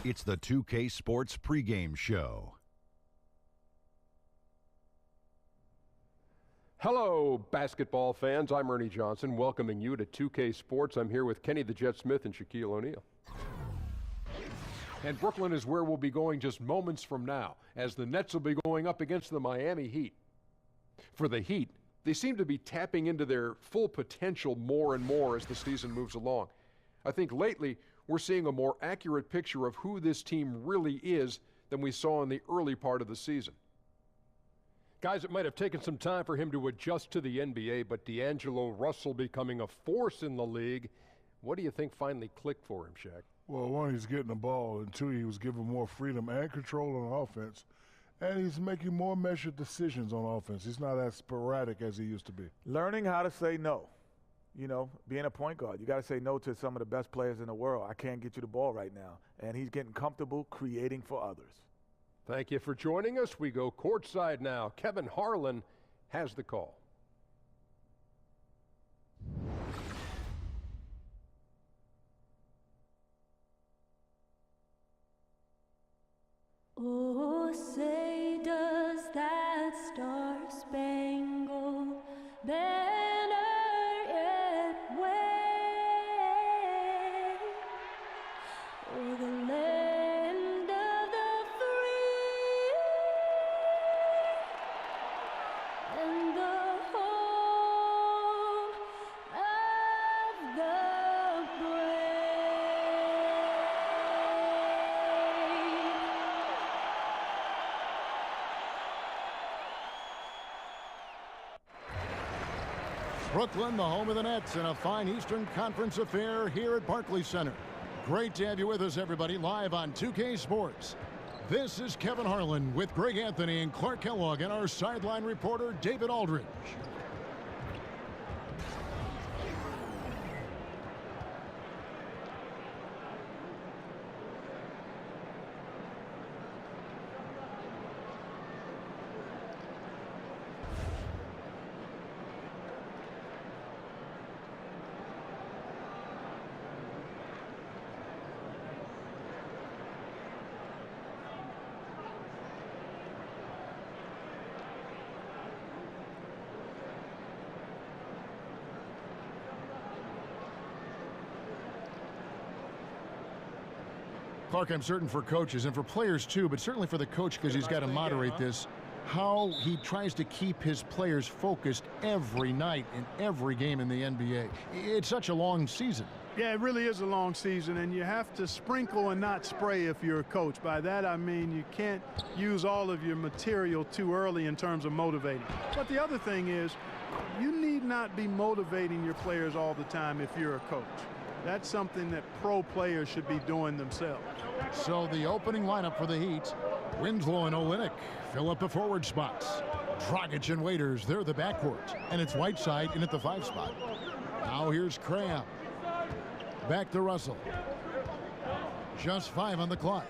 It's the 2K Sports pregame show. Hello, basketball fans. I'm Ernie Johnson, welcoming you to 2K Sports. I'm here with Kenny the Jet Smith and Shaquille O'Neal. And Brooklyn is where we'll be going just moments from now, as the Nets will be going up against the Miami Heat. For the Heat, they seem to be tapping into their full potential more and more as the season moves along. I think lately we're seeing a more accurate picture of who this team really is than we saw in the early part of the season. Guys, it might have taken some time for him to adjust to the NBA, but D'Angelo Russell becoming a force in the league. What do you think finally clicked for him, Shaq? Well, one, he's getting the ball, and two, he was given more freedom and control on offense, and he's making more measured decisions on offense. He's not as sporadic as he used to be. Learning how to say no. You know, being a point guard, you got to say no to some of the best players in the world. I can't get you the ball right now. And he's getting comfortable creating for others. Thank you for joining us. We go courtside now. Kevin Harlan has the call. Oh, say does that star-spangled banner yet wave o'er the land of the free and the home of the Brooklyn, the home of the Nets, in a fine Eastern Conference affair here at Barclays Center. Great to have you with us, everybody, live on 2K Sports. This is Kevin Harlan with Greg Anthony and Clark Kellogg and our sideline reporter, David Aldridge. Clark, I'm certain for coaches and for players too, but certainly for the coach because he's got to moderate this, how he tries to keep his players focused every night in every game in the NBA. It's such a long season. Yeah, it really is a long season, and you have to sprinkle and not spray if you're a coach. By that, I mean you can't use all of your material too early in terms of motivating. But the other thing is, you need not be motivating your players all the time if you're a coach. That's something that pro players should be doing themselves. So the opening lineup for the Heat, Winslow and Olynyk fill up the forward spots. Dragic and Waiters, they're the backcourt. And it's Whiteside in at the 5 spot. Now here's Cram. Back to Russell. Just 5 on the clock.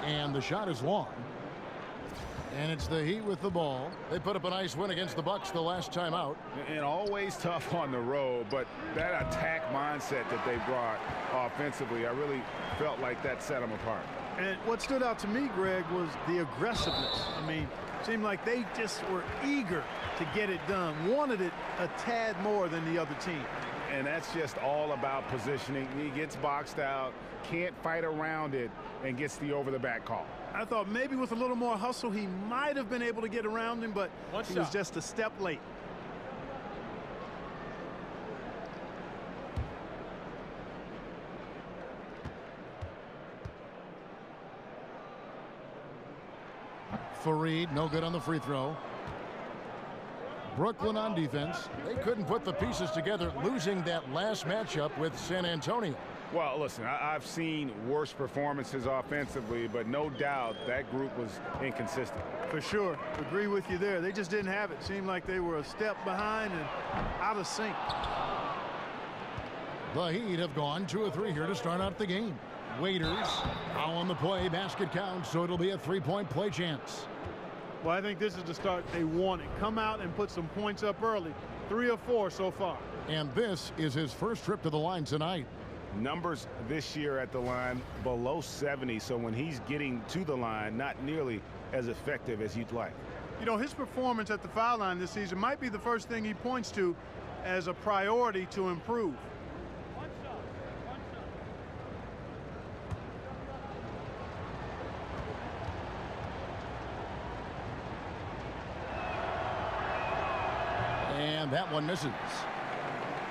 And the shot is long. And it's the Heat with the ball. They put up a nice win against the Bucks the last time out. And always tough on the road, but that attack mindset that they brought offensively, I really felt like that set them apart. And what stood out to me, Greg, was the aggressiveness. I mean, it seemed like they just were eager to get it done, wanted it a tad more than the other team. And that's just all about positioning. He gets boxed out, can't fight around it, and gets the over-the-back call. I thought maybe with a little more hustle, he might have been able to get around him, but he was just a step late. Fareed, no good on the free throw. Brooklyn on defense. They couldn't put the pieces together, losing that last matchup with San Antonio. Well, listen, I've seen worse performances offensively, but no doubt that group was inconsistent. For sure. Agree with you there. They just didn't have it. Seemed like they were a step behind and out of sync. The Heat have gone 2 of 3 here to start out the game. Waiters, foul on the play, basket counts, so it'll be a 3-point play chance. Well, I think this is the start they wanted. Come out and put some points up early. 3 of 4 so far. And this is his first trip to the line tonight. Numbers this year at the line below 70, so when he's getting to the line, not nearly as effective as you'd like. You know, his performance at the foul line this season might be the first thing he points to as a priority to improve. And that one misses.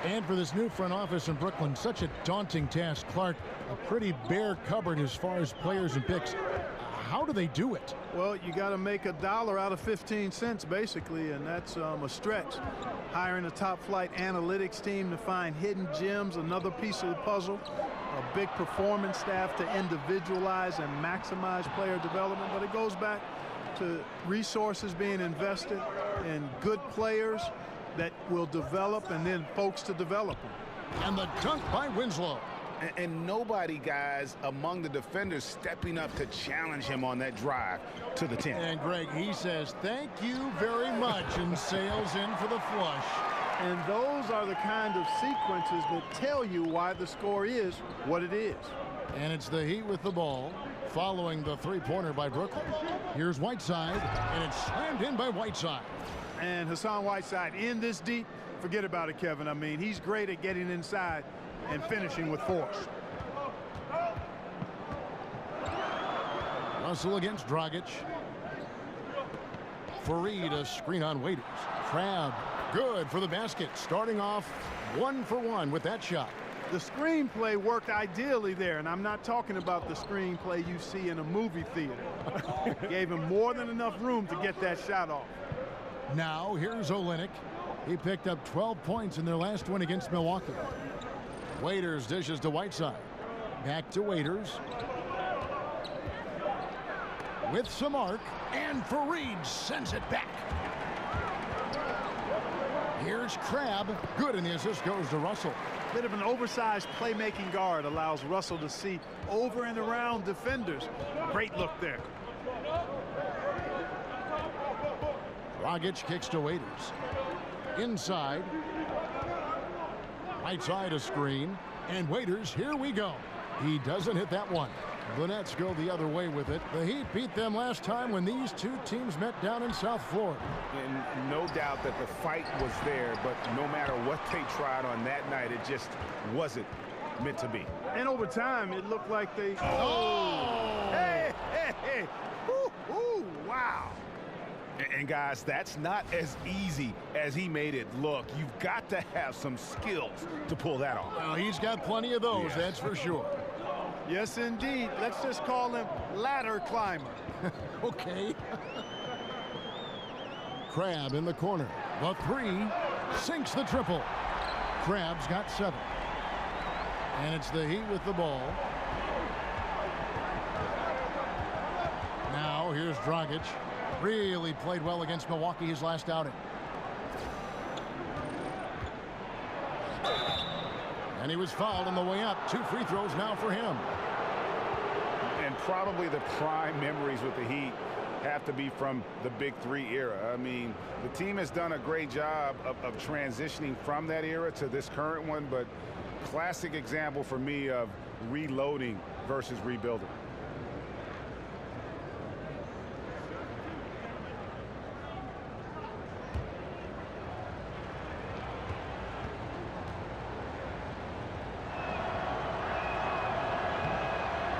And for this new front office in Brooklyn, such a daunting task. Clark, a pretty bare cupboard as far as players and picks. How do they do it? Well, you got to make $1 out of 15 cents, basically, and that's a stretch. Hiring a top-flight analytics team to find hidden gems, another piece of the puzzle. A big performance staff to individualize and maximize player development. But it goes back to resources being invested in good players that will develop, and then folks to develop them. And the dunk by Winslow. And nobody, guys, among the defenders stepping up to challenge him on that drive to the 10. And Greg, he says, thank you very much, and sails in for the flush. And those are the kind of sequences that tell you why the score is what it is. And it's the Heat with the ball, following the three-pointer by Brooklyn. Here's Whiteside, and it's slammed in by Whiteside. And Hassan Whiteside in this deep, forget about it, Kevin. I mean, he's great at getting inside and finishing with force. Russell against Dragic. Fareed, a screen on Waiters. Crab, good for the basket. Starting off 1-for-1 with that shot. The screenplay worked ideally there, and I'm not talking about the screenplay you see in a movie theater. Gave him more than enough room to get that shot off. Now here's Olynyk. He picked up 12 points in their last win against Milwaukee. Waiters dishes to Whiteside. Back to Waiters. With some arc, and Fareed sends it back. Here's Crab. Good, and the assist goes to Russell. Bit of an oversized playmaking guard allows Russell to see over and around defenders. Great look there. Dragic kicks to Waiters. Inside. Right side a screen. And Waiters, here we go. He doesn't hit that one. The Nets go the other way with it. The Heat beat them last time when these two teams met down in South Florida. And no doubt that the fight was there, but no matter what they tried on that night, it just wasn't meant to be. And over time, it looked like they... Oh! Hey, hey, hey! Ooh, ooh, wow! And guys, that's not as easy as he made it look. You've got to have some skills to pull that off. Well, he's got plenty of those, Yeah. that's for sure. Yes, indeed. Let's just call him ladder climber. Okay. Crab in the corner. The three sinks the triple. Crab's got 7. And it's the Heat with the ball. Now here's Dragic. Really played well against Milwaukee his last outing. And he was fouled on the way up. 2 free throws now for him. And probably the prime memories with the Heat have to be from the Big 3 era. I mean, the team has done a great job of transitioning from that era to this current one, but classic example for me of reloading versus rebuilding.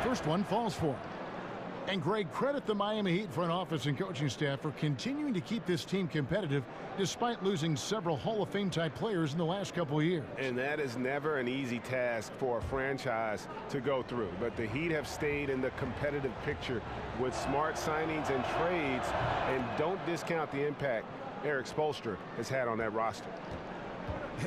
First one falls for him. And Greg, credit the Miami Heat front office and coaching staff for continuing to keep this team competitive despite losing several Hall of Fame type players in the last couple of years. And that is never an easy task for a franchise to go through. But the Heat have stayed in the competitive picture with smart signings and trades, and don't discount the impact Eric Spoelstra has had on that roster.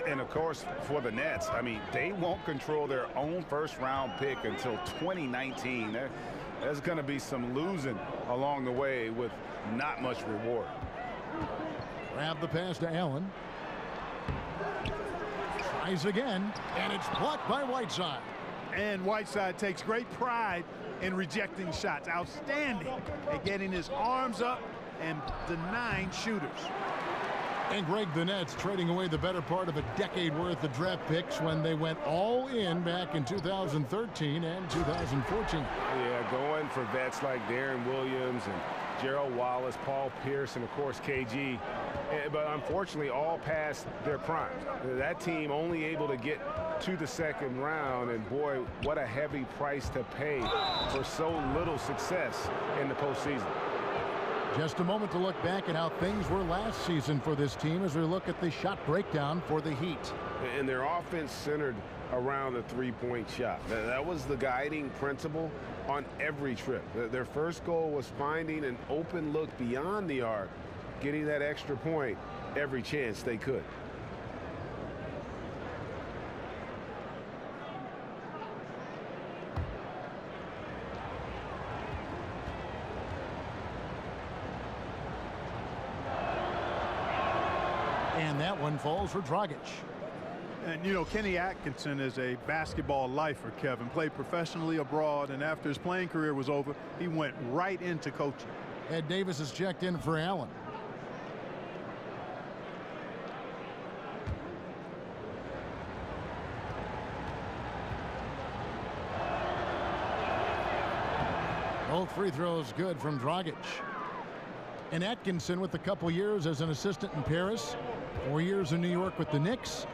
And of course, for the Nets, I mean, they won't control their own first-round pick until 2019. There's going to be some losing along the way with not much reward. Grab the pass to Allen. Tries again, and it's blocked by Whiteside. And Whiteside takes great pride in rejecting shots. Outstanding at getting his arms up and denying shooters. And Greg, the Nets trading away the better part of a decade worth of draft picks when they went all in back in 2013 and 2014. Yeah, going for vets like Darren Williams and Gerald Wallace, Paul Pierce, and of course KG. But unfortunately, all past their prime. That team only able to get to the second round, and boy, what a heavy price to pay for so little success in the postseason. Just a moment to look back at how things were last season for this team as we look at the shot breakdown for the Heat. And their offense centered around the three-point shot. That was the guiding principle on every trip. Their first goal was finding an open look beyond the arc, getting that extra point every chance they could. And that one falls for Dragic. And, you know, Kenny Atkinson is a basketball lifer, Kevin. Played professionally abroad, and after his playing career was over, he went right into coaching. Ed Davis is checked in for Allen. Both free throws good from Dragic. And Atkinson with a couple years as an assistant in Paris, 4 years in New York with the Knicks.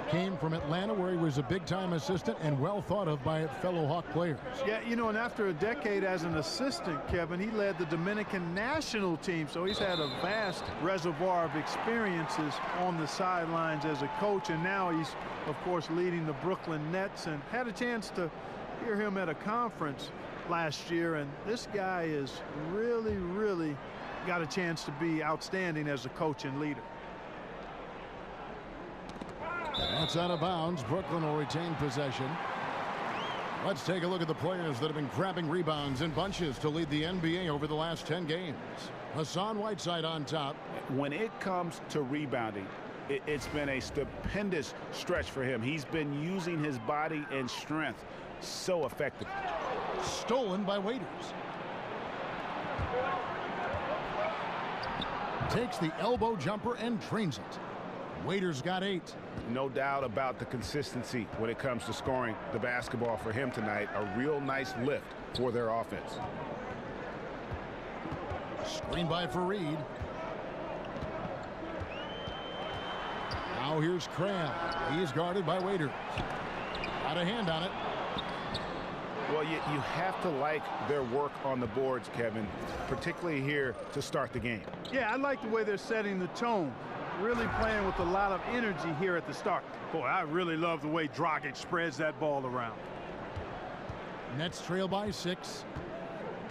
Came from Atlanta, where he was a big-time assistant and well thought of by fellow Hawk players. Yeah, you know, and after a decade as an assistant, Kevin, he led the Dominican national team, so he's had a vast reservoir of experiences on the sidelines as a coach, and now he's, of course, leading the Brooklyn Nets, and had a chance to hear him at a conference last year, and this guy is really got a chance to be outstanding as a coach and leader. That's out of bounds. Brooklyn will retain possession. Let's take a look at the players that have been grabbing rebounds in bunches to lead the NBA over the last 10 games. Hassan Whiteside on top. When it comes to rebounding, it's been a stupendous stretch for him. He's been using his body and strength so effectively. Stolen by Waiters. Takes the elbow jumper and drains it. Waiters got 8. No doubt about the consistency when it comes to scoring the basketball for him tonight. A real nice lift for their offense. Screen by Fareed. Now here's Cram. He's guarded by Waiters. Got a hand on it. Well, you have to like their work on the boards, Kevin, particularly here to start the game. Yeah, I like the way they're setting the tone. Really playing with a lot of energy here at the start. Boy, I really love the way Dragic spreads that ball around. Nets trail by 6.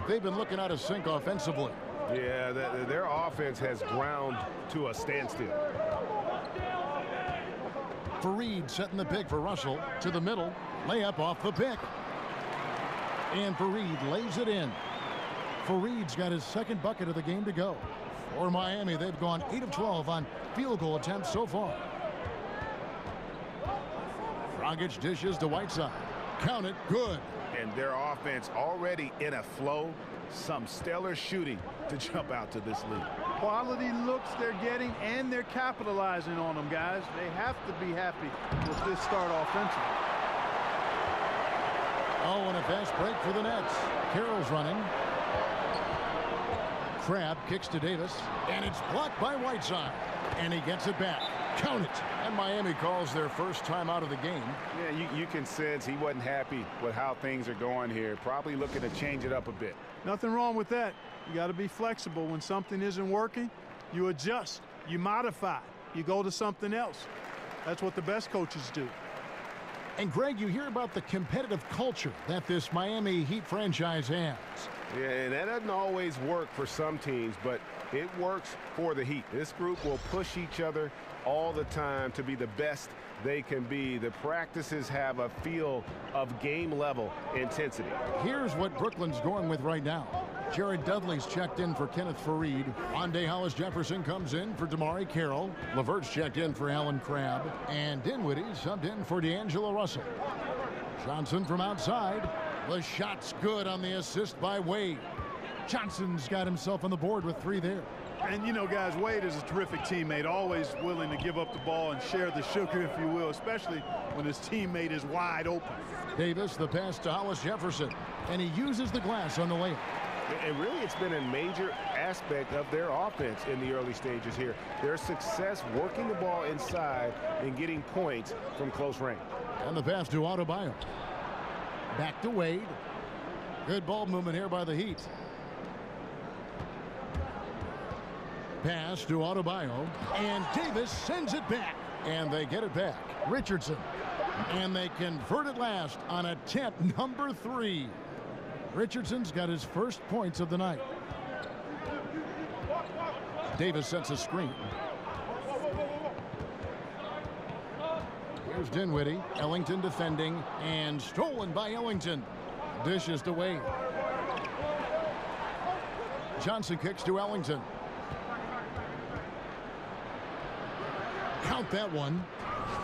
They've been looking out of sync offensively. Yeah, their offense has ground to a standstill. Fareed setting the pick for Russell to the middle. Layup off the pick. And Fareed lays it in. Fareed's got his second bucket of the game to go. For Miami, they've gone 8 of 12 on field goal attempts so far. Dragic dishes to Whiteside. Count it, good. And their offense already in a flow. Some stellar shooting to jump out to this lead. Quality looks they're getting, and they're capitalizing on them, guys. They have to be happy with this start offensively. Oh, and a fast break for the Nets. Carroll's running. Crabbe kicks to Davis, and it's blocked by Whiteside. And he gets it back. Count it. And Miami calls their first time out of the game. Yeah, you can sense he wasn't happy with how things are going here. Probably looking to change it up a bit. Nothing wrong with that. You got to be flexible. When something isn't working, you adjust, you modify, you go to something else. That's what the best coaches do. And Greg, you hear about the competitive culture that this Miami Heat franchise has. Yeah, and that doesn't always work for some teams, but it works for the Heat. This group will push each other all the time to be the best they can be. The practices have a feel of game-level intensity. Here's what Brooklyn's going with right now. Jared Dudley's checked in for Kenneth Fareed. Wande Hollis-Jefferson comes in for Damari Carroll. LeVert's checked in for Alan Crabbe. And Dinwiddie subbed in for D'Angelo Russell. Johnson from outside. The shot's good on the assist by Wade. Johnson's got himself on the board with 3 there. And, you know, guys, Wade is a terrific teammate, always willing to give up the ball and share the sugar, if you will, especially when his teammate is wide open. Davis, the pass to Hollis Jefferson, and he uses the glass on the layup. And really, it's been a major aspect of their offense in the early stages here. Their success working the ball inside and getting points from close range. And the pass to Adebayo. Back to Wade. Good ball movement here by the Heat. Pass to Adebayo, and Davis sends it back, and they get it back. Richardson, and they convert it last on attempt number 3. Richardson's got his first points of the night. Davis sets a screen. Here's Dinwiddie. Ellington defending, and stolen by Ellington. Dishes to Wade. Johnson kicks to Ellington. Count that one.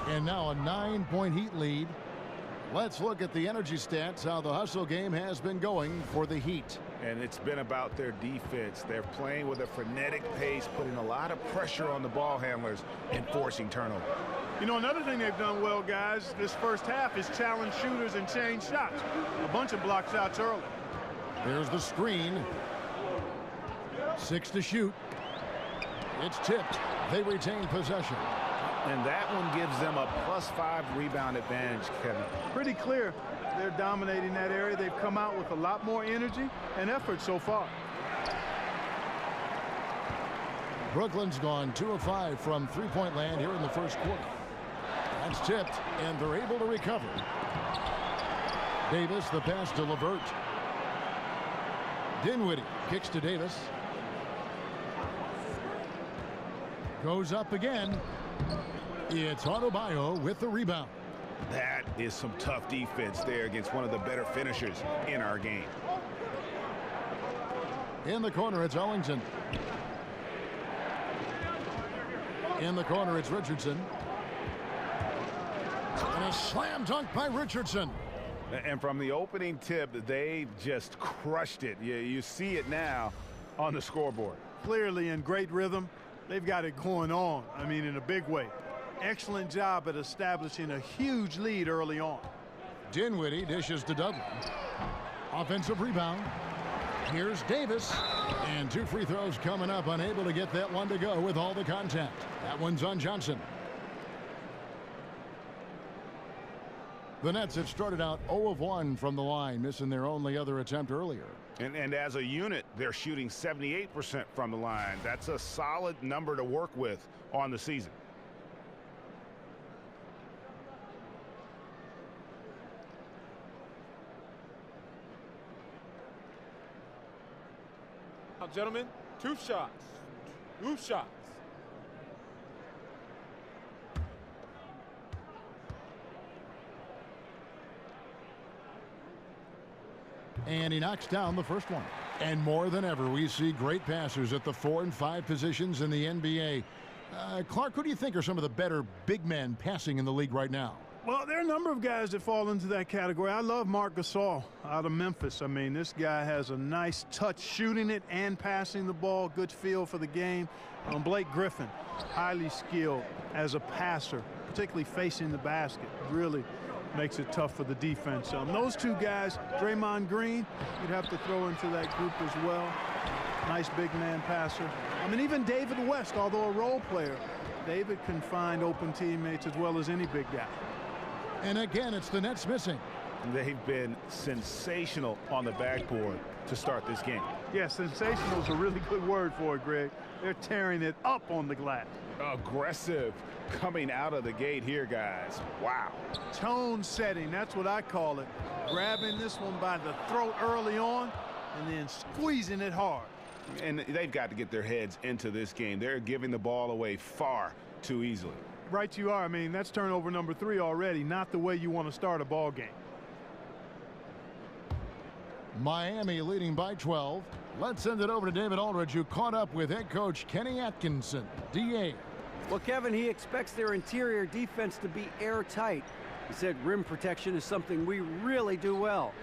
And now a 9-point Heat lead. Let's look at the energy stats, how the hustle game has been going for the Heat. And it's been about their defense. They're playing with a frenetic pace, putting a lot of pressure on the ball handlers and forcing turnovers. You know, another thing they've done well, guys, this first half is challenge shooters and change shots. A bunch of block shots early. There's the screen. 6 to shoot. It's tipped. They retain possession. And that one gives them a +5 rebound advantage, Kevin. Pretty clear they're dominating that area. They've come out with a lot more energy and effort so far. Brooklyn's gone 2 of 5 from three-point land here in the first quarter. That's tipped, and they're able to recover. Davis, the pass to LeVert. Dinwiddie kicks to Davis. Goes up again. It's Adebayo with the rebound. That is some tough defense there against one of the better finishers in our game. In the corner, it's Ellington. In the corner, it's Richardson. And a slam dunk by Richardson. And from the opening tip, they just crushed it. You see it now on the scoreboard. Clearly in great rhythm. They've got it going on, I mean, in a big way. Excellent job at establishing a huge lead early on. Dinwiddie dishes to Dudley. Offensive rebound. Here's Davis. And 2 free throws coming up, unable to get that one to go with all the contact. That one's on Johnson. The Nets have started out 0 of 1 from the line, missing their only other attempt earlier. And as a unit, they're shooting 78% from the line. That's a solid number to work with on the season. Now, gentlemen, 2 shots. 2 shots. And he knocks down the first one. And more than ever, we see great passers at the 4 and 5 positions in the NBA. Clark, who do you think are some of the better big men passing in the league right now? Well, there are a number of guys that fall into that category. I love Marc Gasol out of Memphis. I mean, this guy has a nice touch shooting it and passing the ball. Good feel for the game. Blake Griffin, highly skilled as a passer, particularly facing the basket. Really makes it tough for the defense. Those 2 guys, Draymond Green, you'd have to throw into that group as well. Nice big man passer. I mean, even David West, although a role player, David can find open teammates as well as any big guy. And again, it's the Nets missing. They've been sensational on the backboard to start this game. Yeah, sensational is a really good word for it, Greg. They're tearing it up on the glass. Aggressive coming out of the gate here, guys. Wow. Tone setting, that's what I call it. Grabbing this one by the throat early on and then squeezing it hard. And they've got to get their heads into this game. They're giving the ball away far too easily. Right you are. I mean, that's turnover number 3 already. Not the way you want to start a ball game. Miami leading by 12. Let's send it over to David Aldridge, who caught up with head coach Kenny Atkinson. DA. Well, Kevin, he expects their interior defense to be airtight. He said rim protection is something we really do well.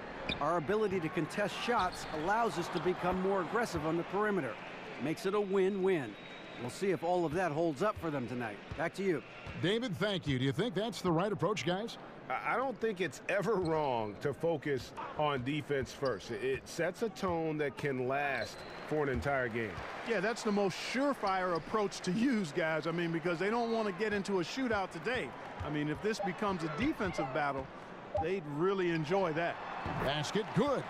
Our ability to contest shots allows us to become more aggressive on the perimeter. Makes it a win-win. We'll see if all of that holds up for them tonight. Back to you. David, thank you. Do you think that's the right approach, guys? I don't think it's ever wrong to focus on defense first. It sets a tone that can last for an entire game. Yeah, that's the most surefire approach to use, guys. I mean, because they don't want to get into a shootout today. I mean, if this becomes a defensive battle, they'd really enjoy that. Basket good.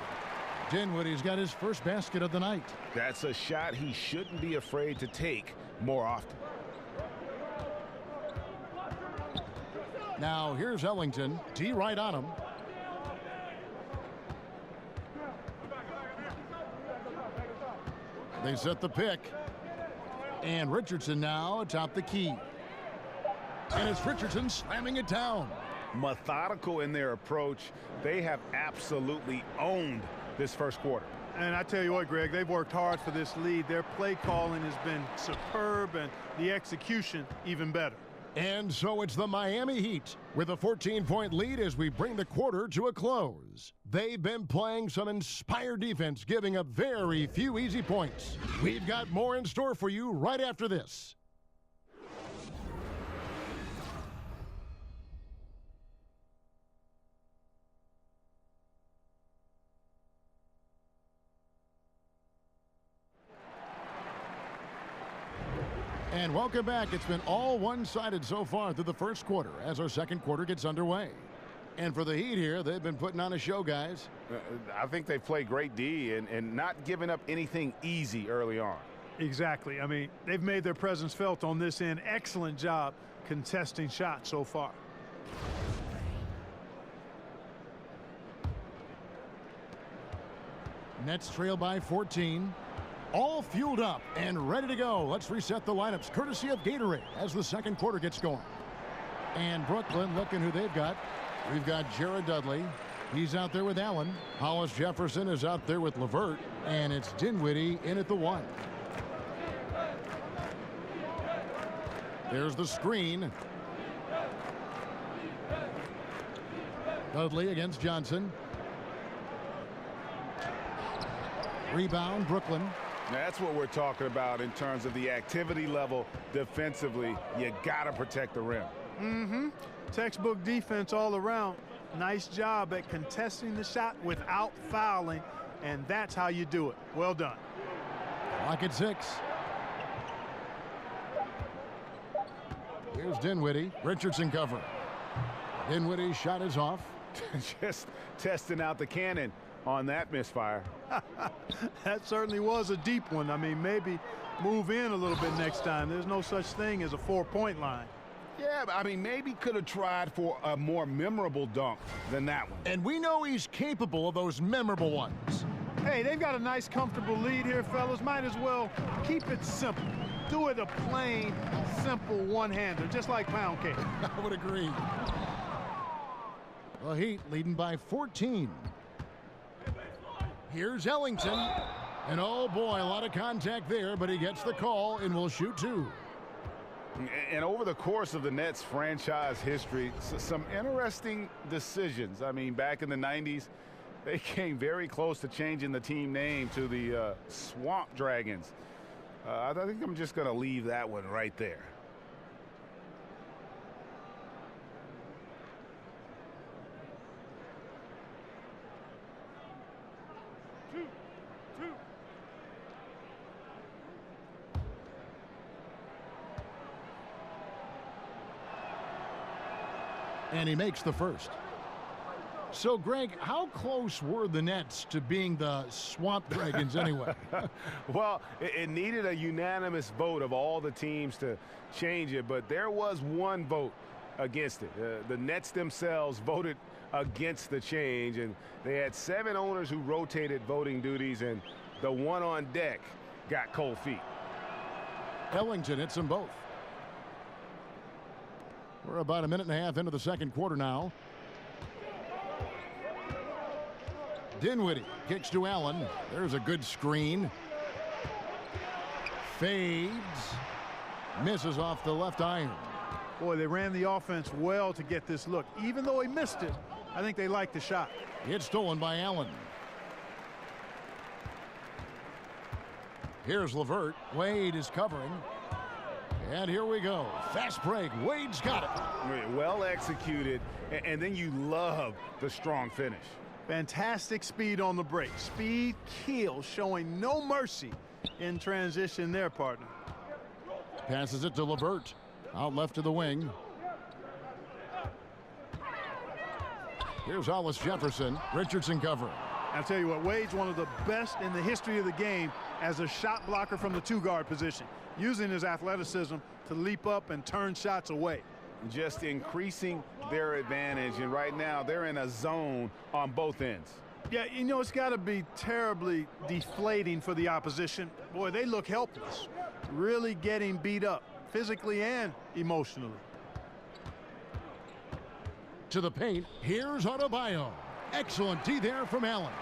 Dinwiddie's got his first basket of the night. That's a shot he shouldn't be afraid to take more often. Now here's Ellington. D right on him. They set the pick. And Richardson now atop the key. And it's Richardson slamming it down. Methodical in their approach. They have absolutely owned this first quarter. And I tell you what, Greg, they've worked hard for this lead. Their play calling has been superb, and the execution even better. And so it's the Miami Heat with a 14-point lead as we bring the quarter to a close. They've been playing some inspired defense, giving up very few easy points. We've got more in store for you right after this. And welcome back. It's been all one-sided so far through the first quarter as our second quarter gets underway. And for the Heat here, they've been putting on a show, guys. I think they play great D and not giving up anything easy early on. Exactly. I mean, they've made their presence felt on this end. Excellent job contesting shots so far. Nets trail by 14. All fueled up and ready to go. Let's reset the lineups courtesy of Gatorade as the second quarter gets going. And Brooklyn looking who they've got. We've got Jared Dudley. He's out there with Allen. Hollis Jefferson is out there with LeVert. And it's Dinwiddie in at the 1. There's the screen. Dudley against Johnson. Rebound, Brooklyn. That's what we're talking about in terms of the activity level defensively. You got to protect the rim. Textbook defense all around. Nice job at contesting the shot without fouling, and that's how you do it. Well done. Clock at 6. Here's Dinwiddie. Richardson cover. Dinwiddie's shot is off. Just testing out the cannon on that misfire. That certainly was a deep one. I mean, maybe move in a little bit next time. There's no such thing as a 4-point line. Yeah, but I mean, maybe could have tried for a more memorable dunk than that one. And we know he's capable of those memorable ones. Hey, they've got a nice, comfortable lead here, fellas. Might as well keep it simple. Do it a plain, simple one-hander, just like pound cake. I would agree. The Heat leading by 14. Here's Ellington. And oh boy, a lot of contact there, but he gets the call and will shoot 2. And over the course of the Nets franchise history, some interesting decisions. I mean, back in the 90s, they came very close to changing the team name to the Swamp Dragons. I think I'm just going to leave that one right there. And he makes the first. So, Greg, how close were the Nets to being the Swamp Dragons anyway? Well, it needed a unanimous vote of all the teams to change it, but there was one vote against it. The Nets themselves voted against the change, and they had 7 owners who rotated voting duties, and the one on deck got cold feet. Ellington hits them both. We're about a minute and a half into the second quarter now. Dinwiddie kicks to Allen. There's a good screen. Fades. Misses off the left iron. Boy, they ran the offense well to get this look. Even though he missed it, I think they like the shot. It's stolen by Allen. Here's LeVert. Wade is covering. And here we go. Fast break. Wade's got it. Well executed. And then you love the strong finish. Fantastic speed on the break. Speed kills, showing no mercy in transition there, partner. Passes it to LeVert. Out left to the wing. Here's Hollis Jefferson. Richardson covering. I'll tell you what, Wade's one of the best in the history of the game as a shot blocker from the two-guard position, using his athleticism to leap up and turn shots away. Just increasing their advantage, and right now they're in a zone on both ends. Yeah, you know, it's got to be terribly deflating for the opposition. Boy, they look helpless, really getting beat up physically and emotionally. To the paint, here's Adebayo. Excellent D there from Allen.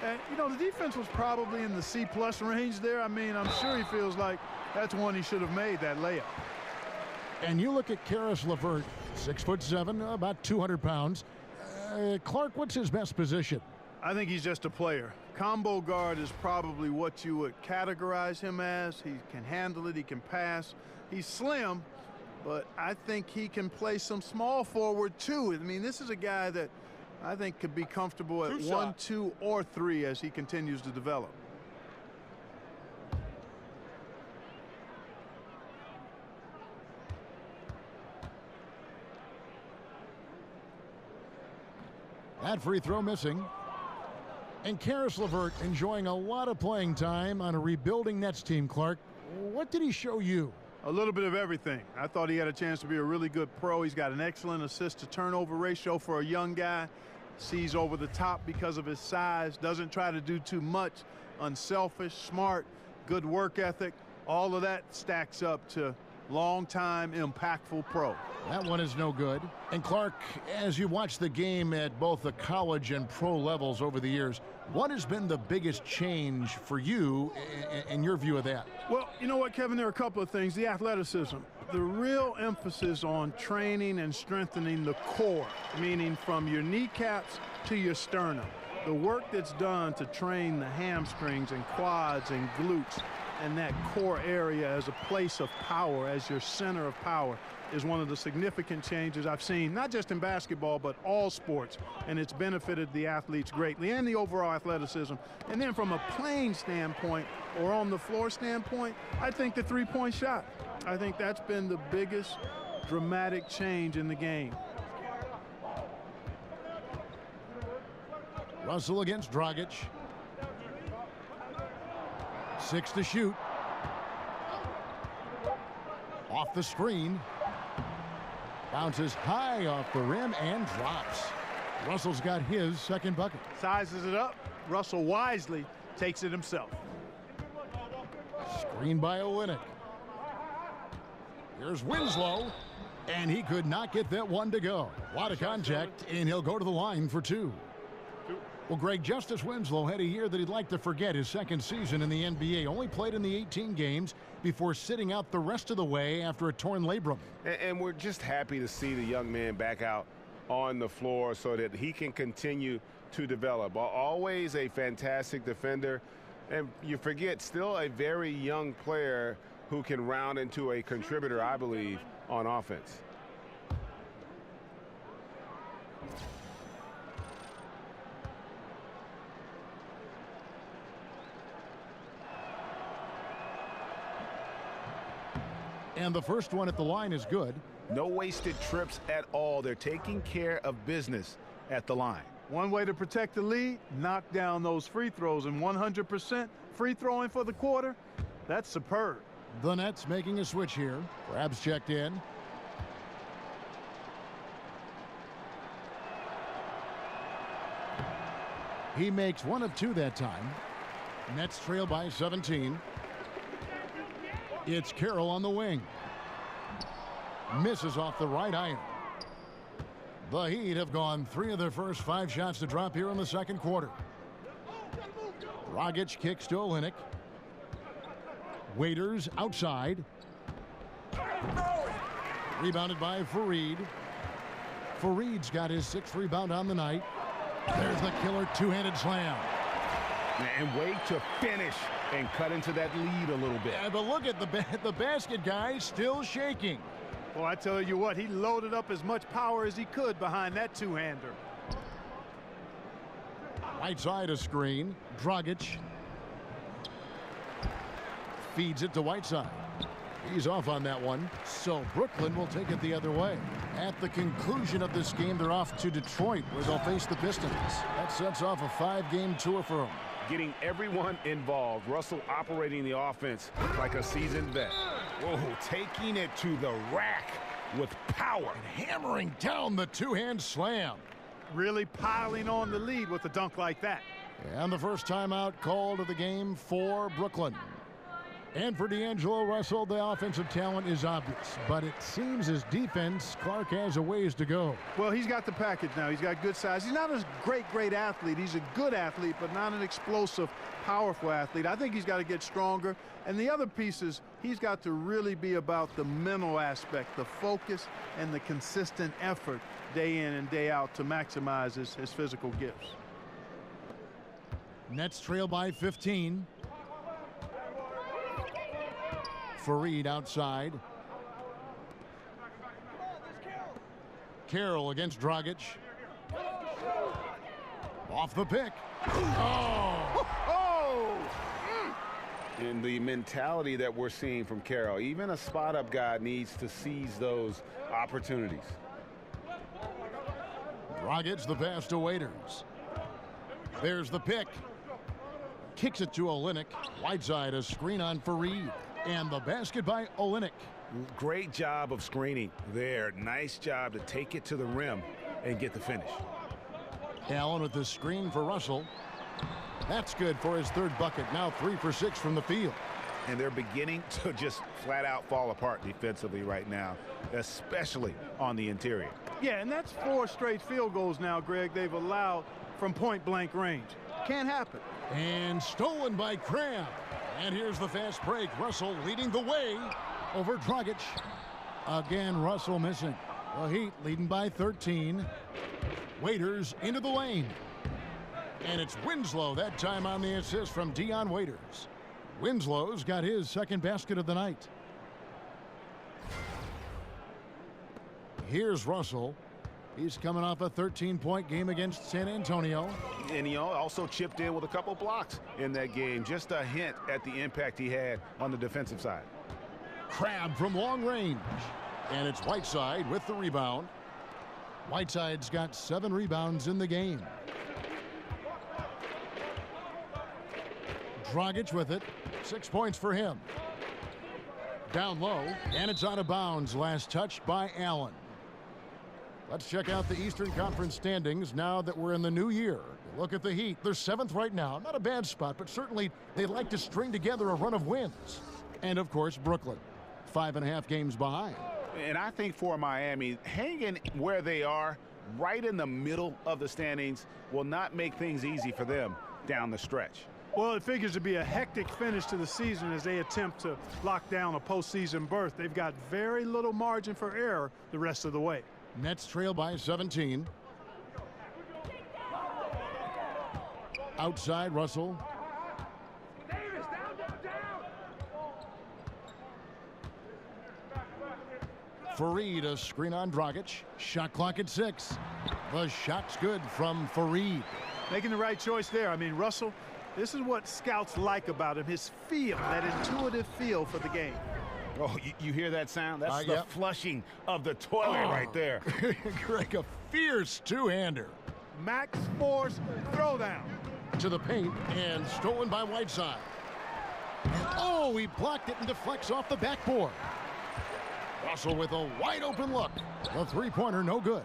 And, you know, the defense was probably in the C-plus range there. I mean, I'm sure he feels like that's one he should have made, that layup. And you look at Karis LeVert, 6'7", about 200 pounds. Clark, what's his best position? I think he's just a player. Combo guard is probably what you would categorize him as. He can handle it, he can pass. He's slim, but I think he can play some small forward too. I mean, this is a guy that I think could be comfortable at 1, 2, or 3 as he continues to develop. That free throw missing. And Karis LeVert enjoying a lot of playing time on a rebuilding Nets team, Clark. What did he show you? A little bit of everything. I thought he had a chance to be a really good pro. He's got an excellent assist-to-turnover ratio for a young guy. Sees over the top because of his size. Doesn't try to do too much. Unselfish, smart, good work ethic. All of that stacks up to long-time, impactful pro. That one is no good. And Clark, as you watch the game at both the college and pro levels over the years, what has been the biggest change for you in your view of that? Well, you know what, Kevin, there are a couple of things. The athleticism, the real emphasis on training and strengthening the core, meaning from your kneecaps to your sternum. The work that's done to train the hamstrings and quads and glutes and that core area as a place of power, as your center of power, is one of the significant changes I've seen, not just in basketball, but all sports. And it's benefited the athletes greatly and the overall athleticism. And then from a playing standpoint or on the floor standpoint, I think the three-point shot. I think that's been the biggest dramatic change in the game. Russell against Dragic. 6 to shoot. Off the screen. Bounces high off the rim and drops. Russell's got his second bucket. Sizes it up. Russell wisely takes it himself. Screen by Olynyk. Here's Winslow. And he could not get that one to go. A lot of contact, and he'll go to the line for 2. Well, Greg, Justice Winslow had a year that he'd like to forget, his second season in the NBA. Only played in the 18 games before sitting out the rest of the way after a torn labrum. And we're just happy to see the young man back out on the floor so that he can continue to develop. Always a fantastic defender. And you forget, still a very young player who can round into a contributor, I believe, on offense. And the first one at the line is good. No wasted trips at all. They're taking care of business at the line. One way to protect the lead, knock down those free throws, and 100% free throwing for the quarter, that's superb. The Nets making a switch here. Crabs checked in. He makes 1 of 2 that time. Nets trail by 17. It's Carroll on the wing. Misses off the right iron. The Heat have gone 3 of their first 5 shots to drop here in the second quarter. Dragic kicks to Olynyk. Waiters outside. Rebounded by Fareed. Fareed's got his 6th rebound on the night. There's the killer two-handed slam. And way to finish and cut into that lead a little bit. Yeah, but look at the basket, guys, still shaking. Well, I tell you what, he loaded up as much power as he could behind that two-hander. Right side a screen. Dragic feeds it to Whiteside. He's off on that one, so Brooklyn will take it the other way. At the conclusion of this game, they're off to Detroit, where they'll face the Pistons. That sets off a 5-game tour for them. Getting everyone involved. Russell operating the offense like a seasoned vet. Whoa, taking it to the rack with power. And hammering down the two-hand slam. Really piling on the lead with a dunk like that. And the first timeout called of the game for Brooklyn. And for D'Angelo Russell, the offensive talent is obvious, but it seems his defense, Clark, has a ways to go. Well, he's got the package now. He's got good size. He's not a great athlete. He's a good athlete, but not an explosive, powerful athlete. I think he's got to get stronger. And the other pieces, he's got to really be about the mental aspect, the focus, and the consistent effort day in and day out to maximize his physical gifts. Nets trail by 15. Fareed outside. Carroll against Dragic. Off the pick. Oh! And the mentality that we're seeing from Carroll, even a spot-up guy needs to seize those opportunities. Dragic the pass to Waiters. There's the pick. Kicks it to Olynyk. Whiteside a screen on Fareed. And the basket by Olynyk. Great job of screening there. Nice job to take it to the rim and get the finish. Allen with the screen for Russell. That's good for his 3rd bucket. Now 3 for 6 from the field. And they're beginning to just flat out fall apart defensively right now, especially on the interior. Yeah, and that's 4 straight field goals now, Greg, they've allowed from point-blank range. Can't happen. And stolen by Cram. And here's the fast break. Russell leading the way over Dragic. Again, Russell missing. The Heat leading by 13. Waiters into the lane. And it's Winslow that time on the assist from Dion Waiters. Winslow's got his 2nd basket of the night. Here's Russell. He's coming off a 13-point game against San Antonio. And he also chipped in with a couple blocks in that game. Just a hint at the impact he had on the defensive side. Crabbe from long range. And it's Whiteside with the rebound. Whiteside's got 7 rebounds in the game. Dragic with it. 6 points for him. Down low. And it's out of bounds. Last touch by Allen. Let's check out the Eastern Conference standings now that we're in the new year. Look at the Heat. They're 7th right now. Not a bad spot, but certainly they'd like to string together a run of wins. And, of course, Brooklyn, 5.5 games behind. And I think for Miami, hanging where they are, right in the middle of the standings, will not make things easy for them down the stretch. Well, it figures to be a hectic finish to the season as they attempt to lock down a postseason berth. They've got very little margin for error the rest of the way. Nets trail by 17. Outside, Russell. Fareed a screen on Dragic. Shot clock at 6. The shot's good from Fareed. Making the right choice there. I mean, Russell, this is what scouts like about him. His feel, that intuitive feel for the game. Oh, you hear that sound? That's the flushing of the toilet right there. Greg, a fierce two-hander. Max force throwdown. To the paint and stolen by Whiteside. Oh, he blocked it and deflects off the backboard. Russell with a wide open look. The 3-pointer no good.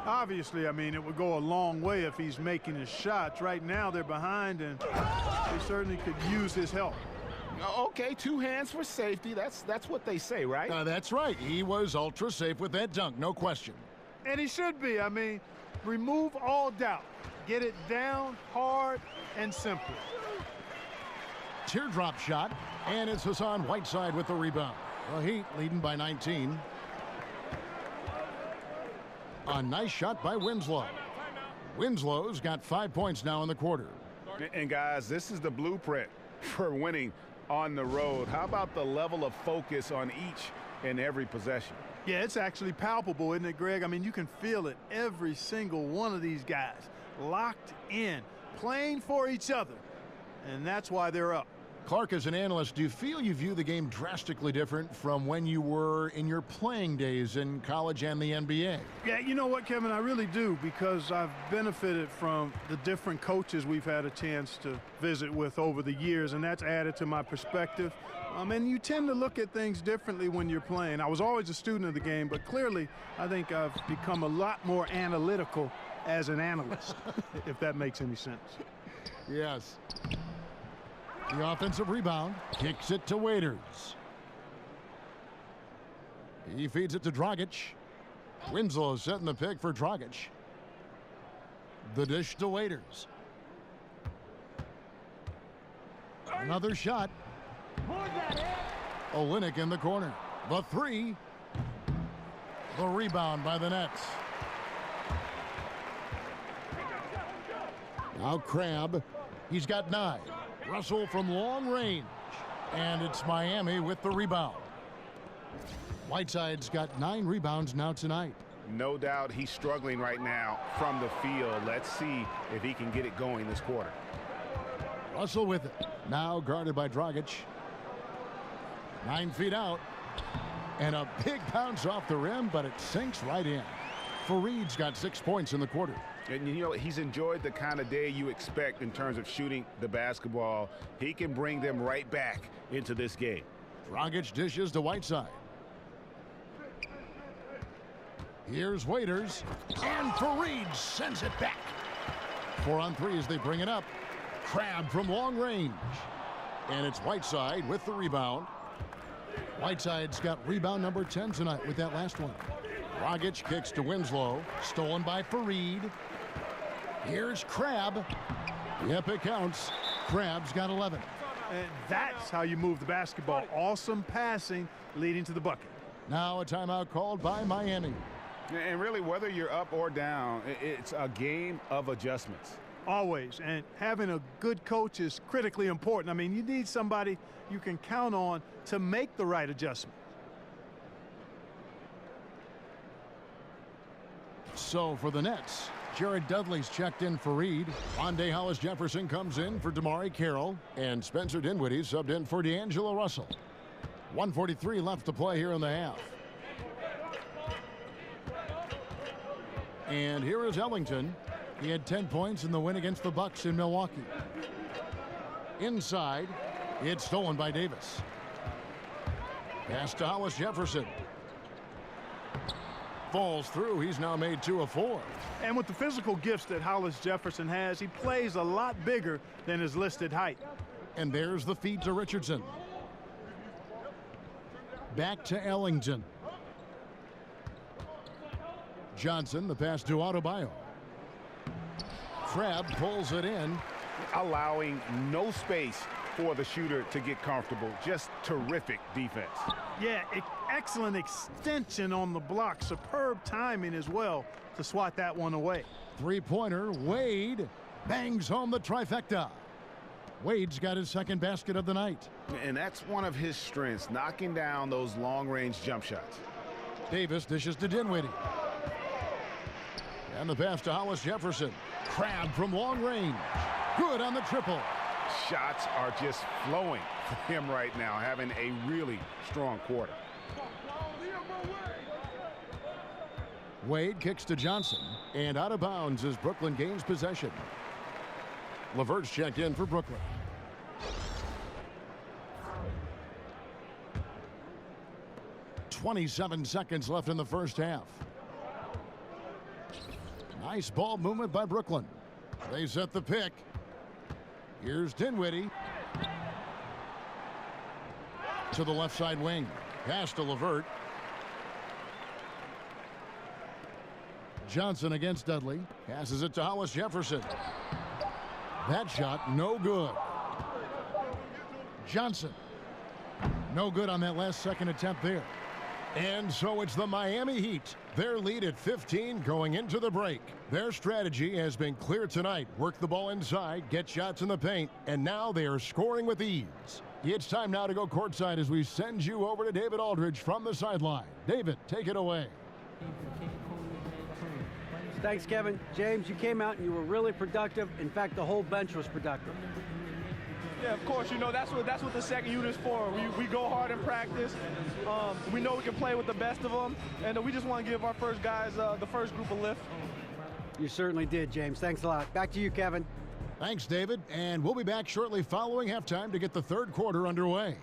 Obviously, I mean, it would go a long way if he's making his shots. Right now, they're behind, and they certainly could use his help. Okay, 2 hands for safety. That's what they say, right? That's right. He was ultra safe with that dunk, no question. And he should be. I mean, remove all doubt. Get it down hard and simple. Teardrop shot, and it's Hassan Whiteside with the rebound. The Heat leading by 19. A nice shot by Winslow. Winslow's got 5 points now in the quarter. And guys, this is the blueprint for winning on the road. How about the level of focus on each and every possession? Yeah, it's actually palpable, isn't it, Greg? I mean, you can feel it. Every single one of these guys locked in, playing for each other, and that's why they're up. Clark, as an analyst, do you feel you view the game drastically different from when you were in your playing days in college and the NBA? Yeah, you know what, Kevin? I really do, because I've benefited from the different coaches we've had a chance to visit with over the years, and that's added to my perspective. And you tend to look at things differently when you're playing. I was always a student of the game, but clearly I think I've become a lot more analytical as an analyst, if that makes any sense. Yes. The offensive rebound, kicks it to Waiters. He feeds it to Dragic. Winslow setting the pick for Dragic. The dish to Waiters. Another shot. Olynyk in the corner. The three. The rebound by the Nets. Now Crabbe. He's got 9. Russell from long range. And it's Miami with the rebound. Whiteside's got 9 rebounds now tonight. No doubt he's struggling right now from the field. Let's see if he can get it going this quarter. Russell with it. Now guarded by Dragic. 9 feet out. And a big bounce off the rim, but it sinks right in. Fareed's got 6 points in the quarter. And, you know, he's enjoyed the kind of day you expect in terms of shooting the basketball. He can bring them right back into this game. Dragic dishes to Whiteside. Here's Waiters. And Fareed sends it back. 4 on 3 as they bring it up. Crabbe from long range. And it's Whiteside with the rebound. Whiteside's got rebound number 10 tonight with that last one. Dragic kicks to Winslow. Stolen by Fareed. Here's Crabbe. Yep, it counts. Crabbe's got 11. And that's how you move the basketball. Awesome passing leading to the bucket. Now a timeout called by Miami. And really, whether you're up or down, it's a game of adjustments. Always. And having a good coach is critically important. I mean, you need somebody you can count on to make the right adjustment. So for the Nets, Jared Dudley's checked in for Reed. Wande Hollis-Jefferson comes in for Damari Carroll. And Spencer Dinwiddie subbed in for D'Angelo Russell. 1:43 left to play here in the half. And here is Ellington. He had 10 points in the win against the Bucks in Milwaukee. Inside, it's stolen by Davis. Pass to Hollis-Jefferson. Falls through. He's now made 2 of 4. And with the physical gifts that Hollis-Jefferson has, he plays a lot bigger than his listed height. And there's the feed to Richardson. Back to Ellington. Johnson, the pass to Adebayo. Crabbe pulls it in. Allowing no space for the shooter to get comfortable. Just terrific defense. Yeah, excellent extension on the block. Superb timing as well to swat that one away. Three-pointer, Wade bangs home the trifecta. Wade's got his second basket of the night. And that's one of his strengths, knocking down those long-range jump shots. Davis dishes to Dinwiddie. And the pass to Hollis-Jefferson. Crabbe from long range. Good on the triple. Shots are just flowing for him right now, having a really strong quarter. Wade kicks to Johnson. And out of bounds as Brooklyn gains possession. LeVert's checked in for Brooklyn. .27 seconds left in the first half. Nice ball movement by Brooklyn. They set the pick. Here's Dinwiddie. To the left side wing. Pass to LeVert. Johnson against Dudley. Passes it to Hollis-Jefferson. That shot no good. Johnson. No good on that last second attempt there. And so it's the Miami Heat. Their lead at 15 going into the break. Their strategy has been clear tonight. Work the ball inside, get shots in the paint, and now they are scoring with ease. It's time now to go courtside as we send you over to David Aldridge from the sideline. David, take it away. Thanks, Kevin. James, you came out and you were really productive. In fact, the whole bench was productive. Yeah, of course, you know, that's what the second unit is for. We go hard in practice. We know we can play with the best of them, and we just want to give our first guys, the first group, a lift. You certainly did, James. Thanks a lot. Back to you, Kevin. Thanks, David. And we'll be back shortly following halftime to get the third quarter underway.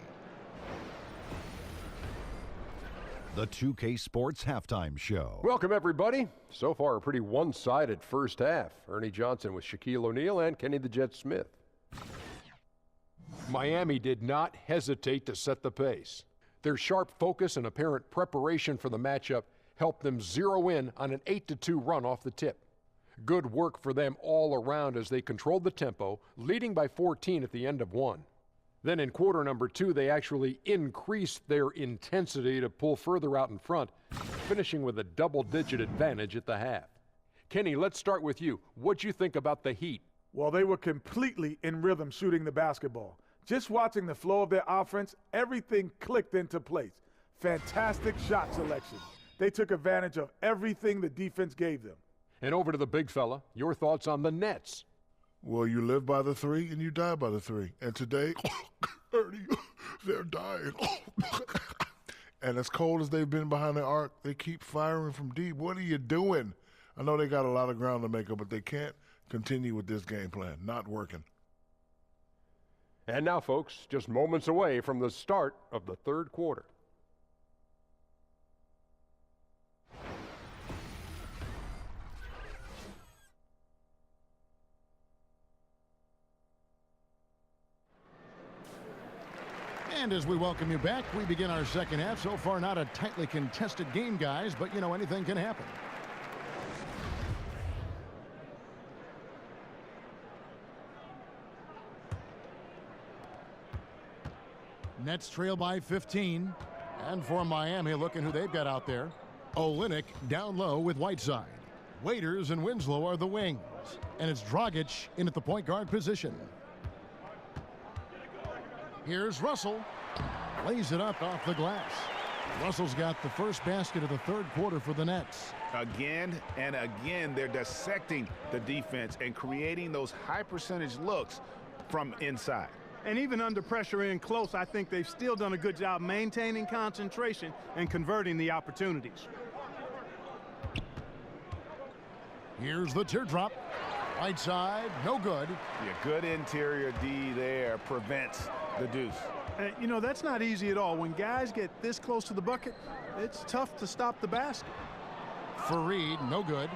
The 2K Sports Halftime Show. Welcome, everybody. So far, a pretty one-sided first half. Ernie Johnson with Shaquille O'Neal and Kenny the Jet Smith. Miami did not hesitate to set the pace. Their sharp focus and apparent preparation for the matchup helped them zero in on an 8-2 run off the tip. Good work for them all around as they controlled the tempo, leading by 14 at the end of one. Then in quarter number 2, they actually increased their intensity to pull further out in front, finishing with a double-digit advantage at the half. Kenny, let's start with you. What'd you think about the Heat? Well, they were completely in rhythm shooting the basketball. Just watching the flow of their offense, everything clicked into place. Fantastic shot selection. They took advantage of everything the defense gave them. And over to the big fella, your thoughts on the Nets. Well, you live by the 3 and you die by the 3. And today, Ernie, they're dying. And as cold as they've been behind the arc, they keep firing from deep. What are you doing? I know they got a lot of ground to make up, but they can't continue with this game plan. Not working. And now, folks, just moments away from the start of the third quarter. And as we welcome you back, we begin our second half. So far, not a tightly contested game, guys, but, you know, anything can happen. Nets trail by 15. And for Miami, looking who they've got out there. Olynyk down low with Whiteside. Waiters and Winslow are the wings. And it's Dragic in at the point guard position. Here's Russell. Lays it up off the glass. Russell's got the first basket of the third quarter for the Nets. Again and again, they're dissecting the defense and creating those high percentage looks from inside. And even under pressure in close, I think they've still done a good job maintaining concentration and converting the opportunities. Here's the teardrop. Right side, no good. Yeah, good interior D there prevents the deuce. You know, that's not easy at all. When guys get this close to the bucket, it's tough to stop the basket. Fareed, no good.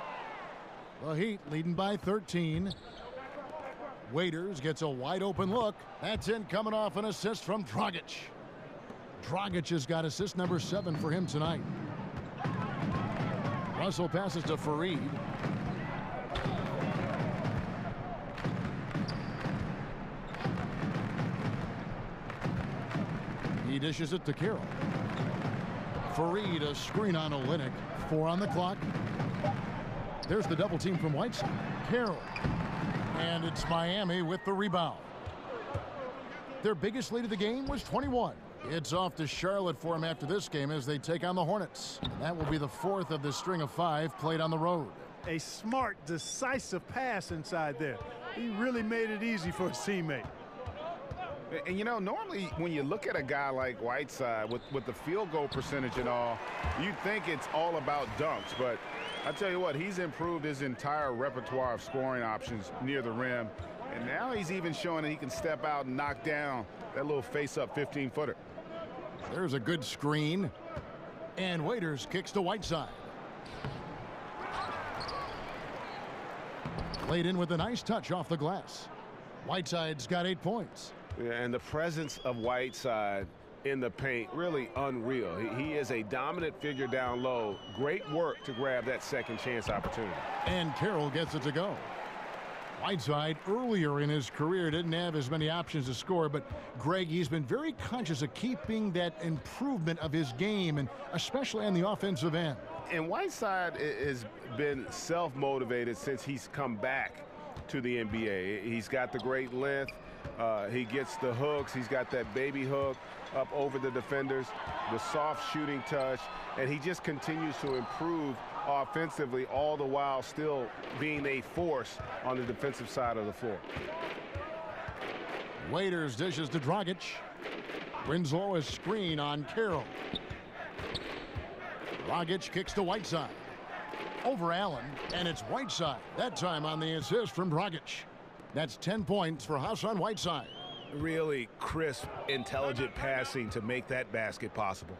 The Heat leading by 13. Waiters gets a wide open look. That's in, coming off an assist from Dragic. Dragic has got assist number 7 for him tonight. Russell passes to Fareed. He dishes it to Carroll. Fareed, a screen on Olynyk. 4 on the clock. There's the double team from Whiteside. Carroll. And it's Miami with the rebound. Their biggest lead of the game was 21. It's off to Charlotte for them after this game as they take on the Hornets. That will be the 4th of the string of 5 played on the road. A smart, decisive pass inside there. He really made it easy for his teammate. And, you know, normally when you look at a guy like Whiteside with the field goal percentage and all, you'd think it's all about dunks. But I tell you what, he's improved his entire repertoire of scoring options near the rim. And now he's even showing that he can step out and knock down that little face-up 15-footer. There's a good screen. And Waiters kicks to Whiteside. Played in with a nice touch off the glass. Whiteside's got 8 points. Yeah, and the presence of Whiteside in the paint, really unreal. He is a dominant figure down low. Great work to grab that second chance opportunity. And Carroll gets it to go. Whiteside earlier in his career didn't have as many options to score, but Greg, he's been very conscious of keeping that improvement of his game, and especially on the offensive end. And Whiteside has been self-motivated since he's come back to the NBA. He's got the great length. He gets the hooks. He's got that baby hook up over the defenders, the soft shooting touch, and he just continues to improve offensively, all the while still being a force on the defensive side of the floor. Waiters dishes to Dragic. Winslow is screen on Carroll. Dragic kicks to Whiteside. Over Allen, and it's Whiteside. That time on the assist from Dragic. That's 10 points for Hassan Whiteside. Really crisp, intelligent passing to make that basket possible.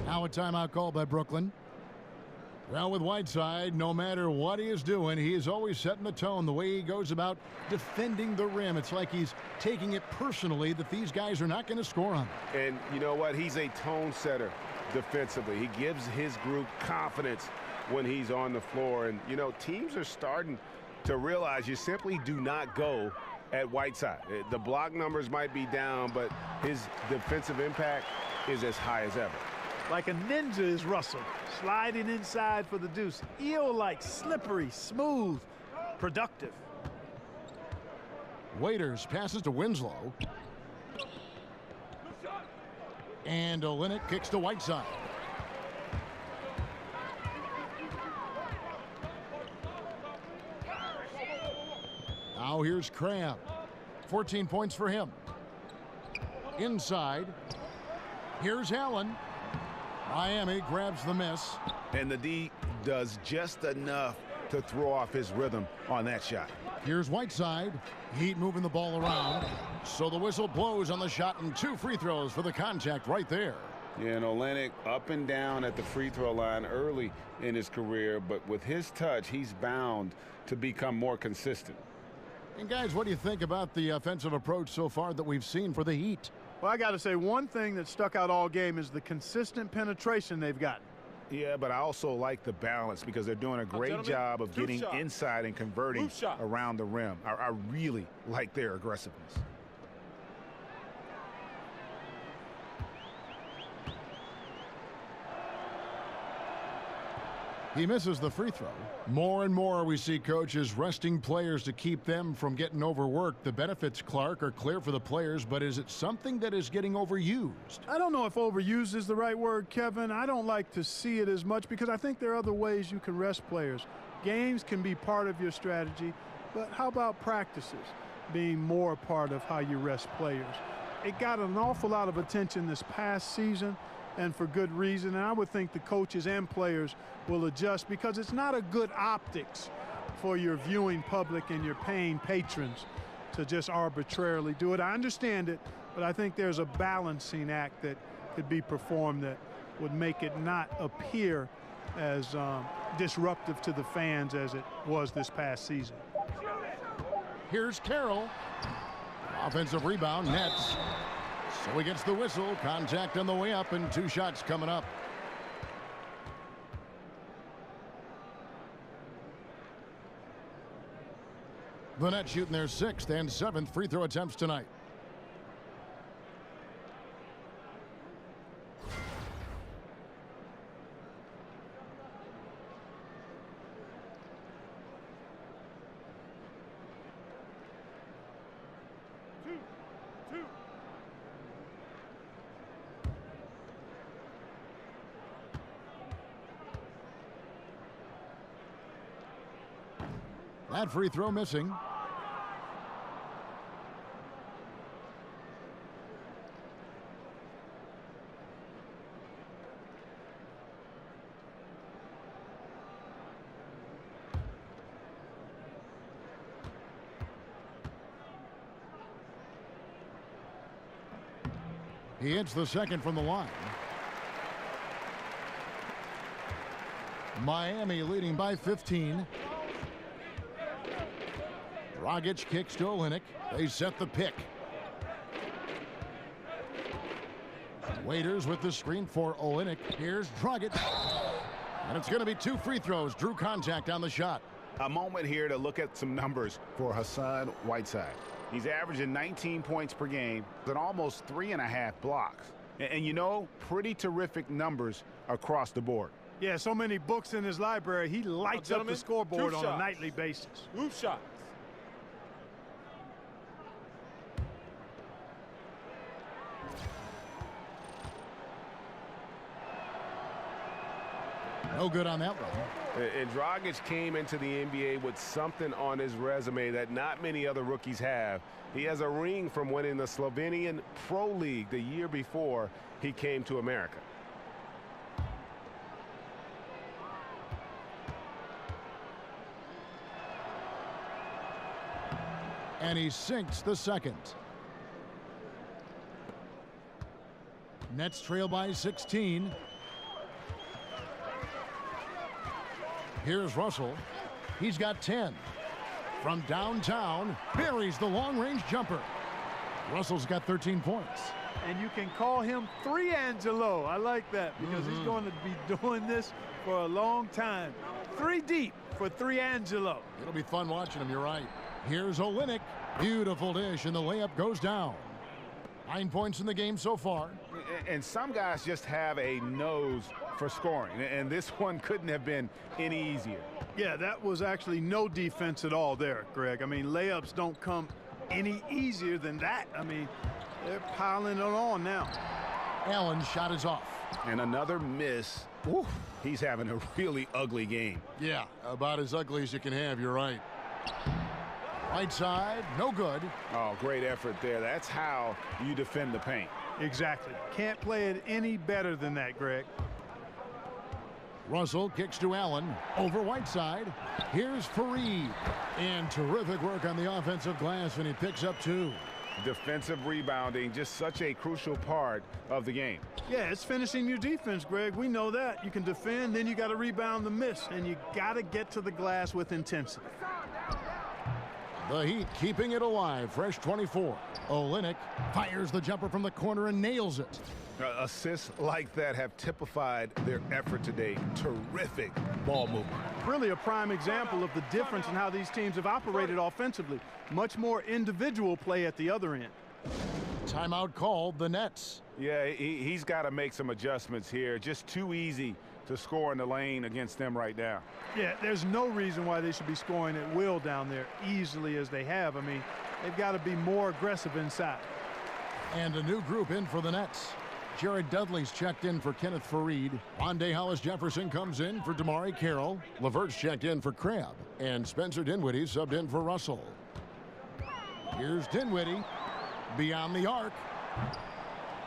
Now a timeout called by Brooklyn. Well, with Whiteside, no matter what he is doing, he is always setting the tone. The way he goes about defending the rim, it's like he's taking it personally that these guys are not going to score on him. And you know what? He's a tone setter defensively. He gives his group confidence when he's on the floor. And, you know, teams are starting to realize you simply do not go at Whiteside. The block numbers might be down, but his defensive impact is as high as ever. Like a ninja is Russell, sliding inside for the deuce. Eel-like, slippery, smooth, productive. Waiters passes to Winslow. And Olynyk kicks to Whiteside. Now here's Cram. 14 points for him. Inside. Here's Allen. Miami grabs the miss. And the D does just enough to throw off his rhythm on that shot. Here's Whiteside. Heat moving the ball around. So the whistle blows on the shot, and 2 free throws for the contact right there. Yeah, and Olynyk up and down at the free throw line early in his career, but with his touch, he's bound to become more consistent. And guys, what do you think about the offensive approach so far that we've seen for the Heat? Well, I got to say, one thing that stuck out all game is the consistent penetration they've gotten. Yeah, but I also like the balance because they're doing a great job of getting inside and converting around the rim. I really like their aggressiveness. He misses the free throw. More and more we see coaches resting players to keep them from getting overworked. The benefits, Clark, are clear for the players, but is it something that is getting overused? I don't know if overused is the right word, Kevin. I don't like to see it as much because I think there are other ways you can rest players. Games can be part of your strategy, but how about practices being more a part of how you rest players? It got an awful lot of attention this past season, and for good reason, and I would think the coaches and players will adjust because it's not a good optics for your viewing public and your paying patrons to just arbitrarily do it. I understand it, but I think there's a balancing act that could be performed that would make it not appear as disruptive to the fans as it was this past season. Here's Carroll. Offensive rebound, nets. So he gets the whistle, contact on the way up, and 2 shots coming up. The Nets shooting their 6th and 7th free throw attempts tonight. That free throw missing. He hits the second from the line. Miami leading by 15. Dragic kicks to Olynyk. They set the pick. Waiters with the screen for Olynyk. Here's Dragic. And it's going to be 2 free throws. Drew contact on the shot. A moment here to look at some numbers for Hassan Whiteside. He's averaging 19 points per game and almost 3.5 blocks. And you know, pretty terrific numbers across the board. Yeah, so many books in his library. He lights up the scoreboard on a nightly basis. Roof shots. No good on that one. And Dragic came into the NBA with something on his resume that not many other rookies have. He has a ring from winning the Slovenian Pro League the year before he came to America. And he sinks the second. Nets trail by 16. Here's Russell. He's got 10. From downtown, buries the long-range jumper. Russell's got 13 points. And you can call him 3-Angelo. I like that because he's going to be doing this for a long time. 3 deep for 3-Angelo. It'll be fun watching him, you're right. Here's Olynyk. Beautiful dish, and the layup goes down. 9 points in the game so far. And some guys just have a nose for scoring, and this one couldn't have been any easier. Yeah, that was actually no defense at all there, Greg. I mean, layups don't come any easier than that. I mean, they're piling it on now. Allen's shot is off. And another miss. Ooh, he's having a really ugly game. Yeah, about as ugly as you can have, you're right. Right side, no good. Oh, great effort there. That's how you defend the paint. Exactly. Can't play it any better than that, Greg. Russell kicks to Allen. Over Whiteside. Here's Fareed. And terrific work on the offensive glass, and he picks up 2. Defensive rebounding, just such a crucial part of the game. Yeah, it's finishing your defense, Greg. We know that. You can defend, then you got to rebound the miss, and you got to get to the glass with intensity. The Heat keeping it alive. Fresh 24. Olynyk fires the jumper from the corner and nails it. Assists like that have typified their effort today. Terrific ball movement. Really a prime example of the difference in how these teams have operated offensively. Much more individual play at the other end. Timeout called, the Nets. Yeah, he's got to make some adjustments here. Just too easy to score in the lane against them right now. Yeah, there's no reason why they should be scoring at will down there easily as they have. I mean, they've got to be more aggressive inside. And a new group in for the Nets. Jared Dudley's checked in for Kenneth Fareed. Wande Hollis-Jefferson comes in for Damari Carroll. LeVert's checked in for Crabb. And Spencer Dinwiddie subbed in for Russell. Here's Dinwiddie. Beyond the arc.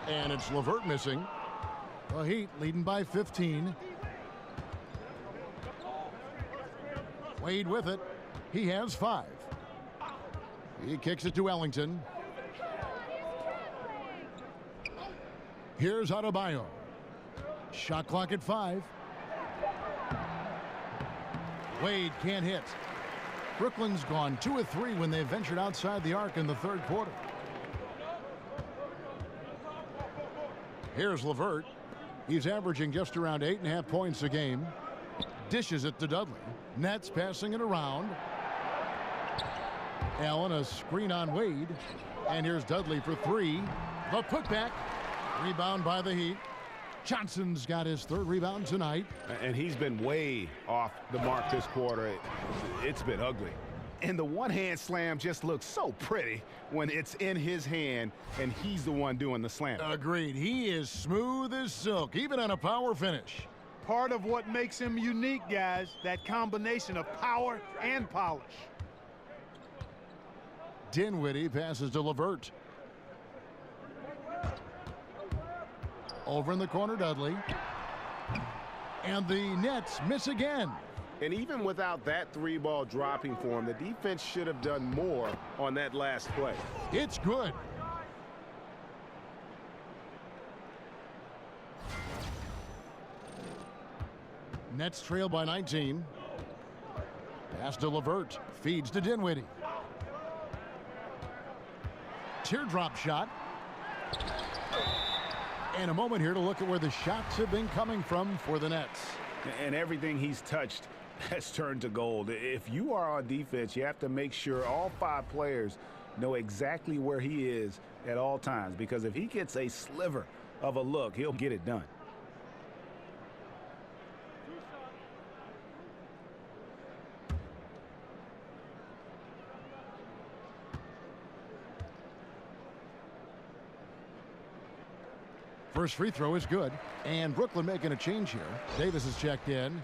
And it's LeVert missing. The Heat leading by 15. Wade with it. He has 5. He kicks it to Ellington. Here's Adebayo. Shot clock at 5. Wade can't hit. Brooklyn's gone 2 of 3 when they ventured outside the arc in the third quarter. Here's LeVert. He's averaging just around 8.5 points a game. Dishes it to Dudley. Nets passing it around. Allen a screen on Wade. And here's Dudley for 3. The putback. Rebound by the Heat. Johnson's got his 3rd rebound tonight. And he's been way off the mark this quarter. It's been ugly. And the one-hand slam just looks so pretty when it's in his hand and he's the one doing the slam. Agreed. He is smooth as silk, even on a power finish. Part of what makes him unique, guys, that combination of power and polish. Dinwiddie passes to LeVert. Over in the corner, Dudley. And the Nets miss again. And even without that 3-ball dropping for him, the defense should have done more on that last play. It's good. Nets trail by 19. Pass to LeVert. Feeds to Dinwiddie. Teardrop shot. And a moment here to look at where the shots have been coming from for the Nets. And everything he's touched has turned to gold. If you are on defense, you have to make sure all 5 players know exactly where he is at all times, because if he gets a sliver of a look, he'll get it done. First free throw is good. And Brooklyn making a change here. Davis is checked in.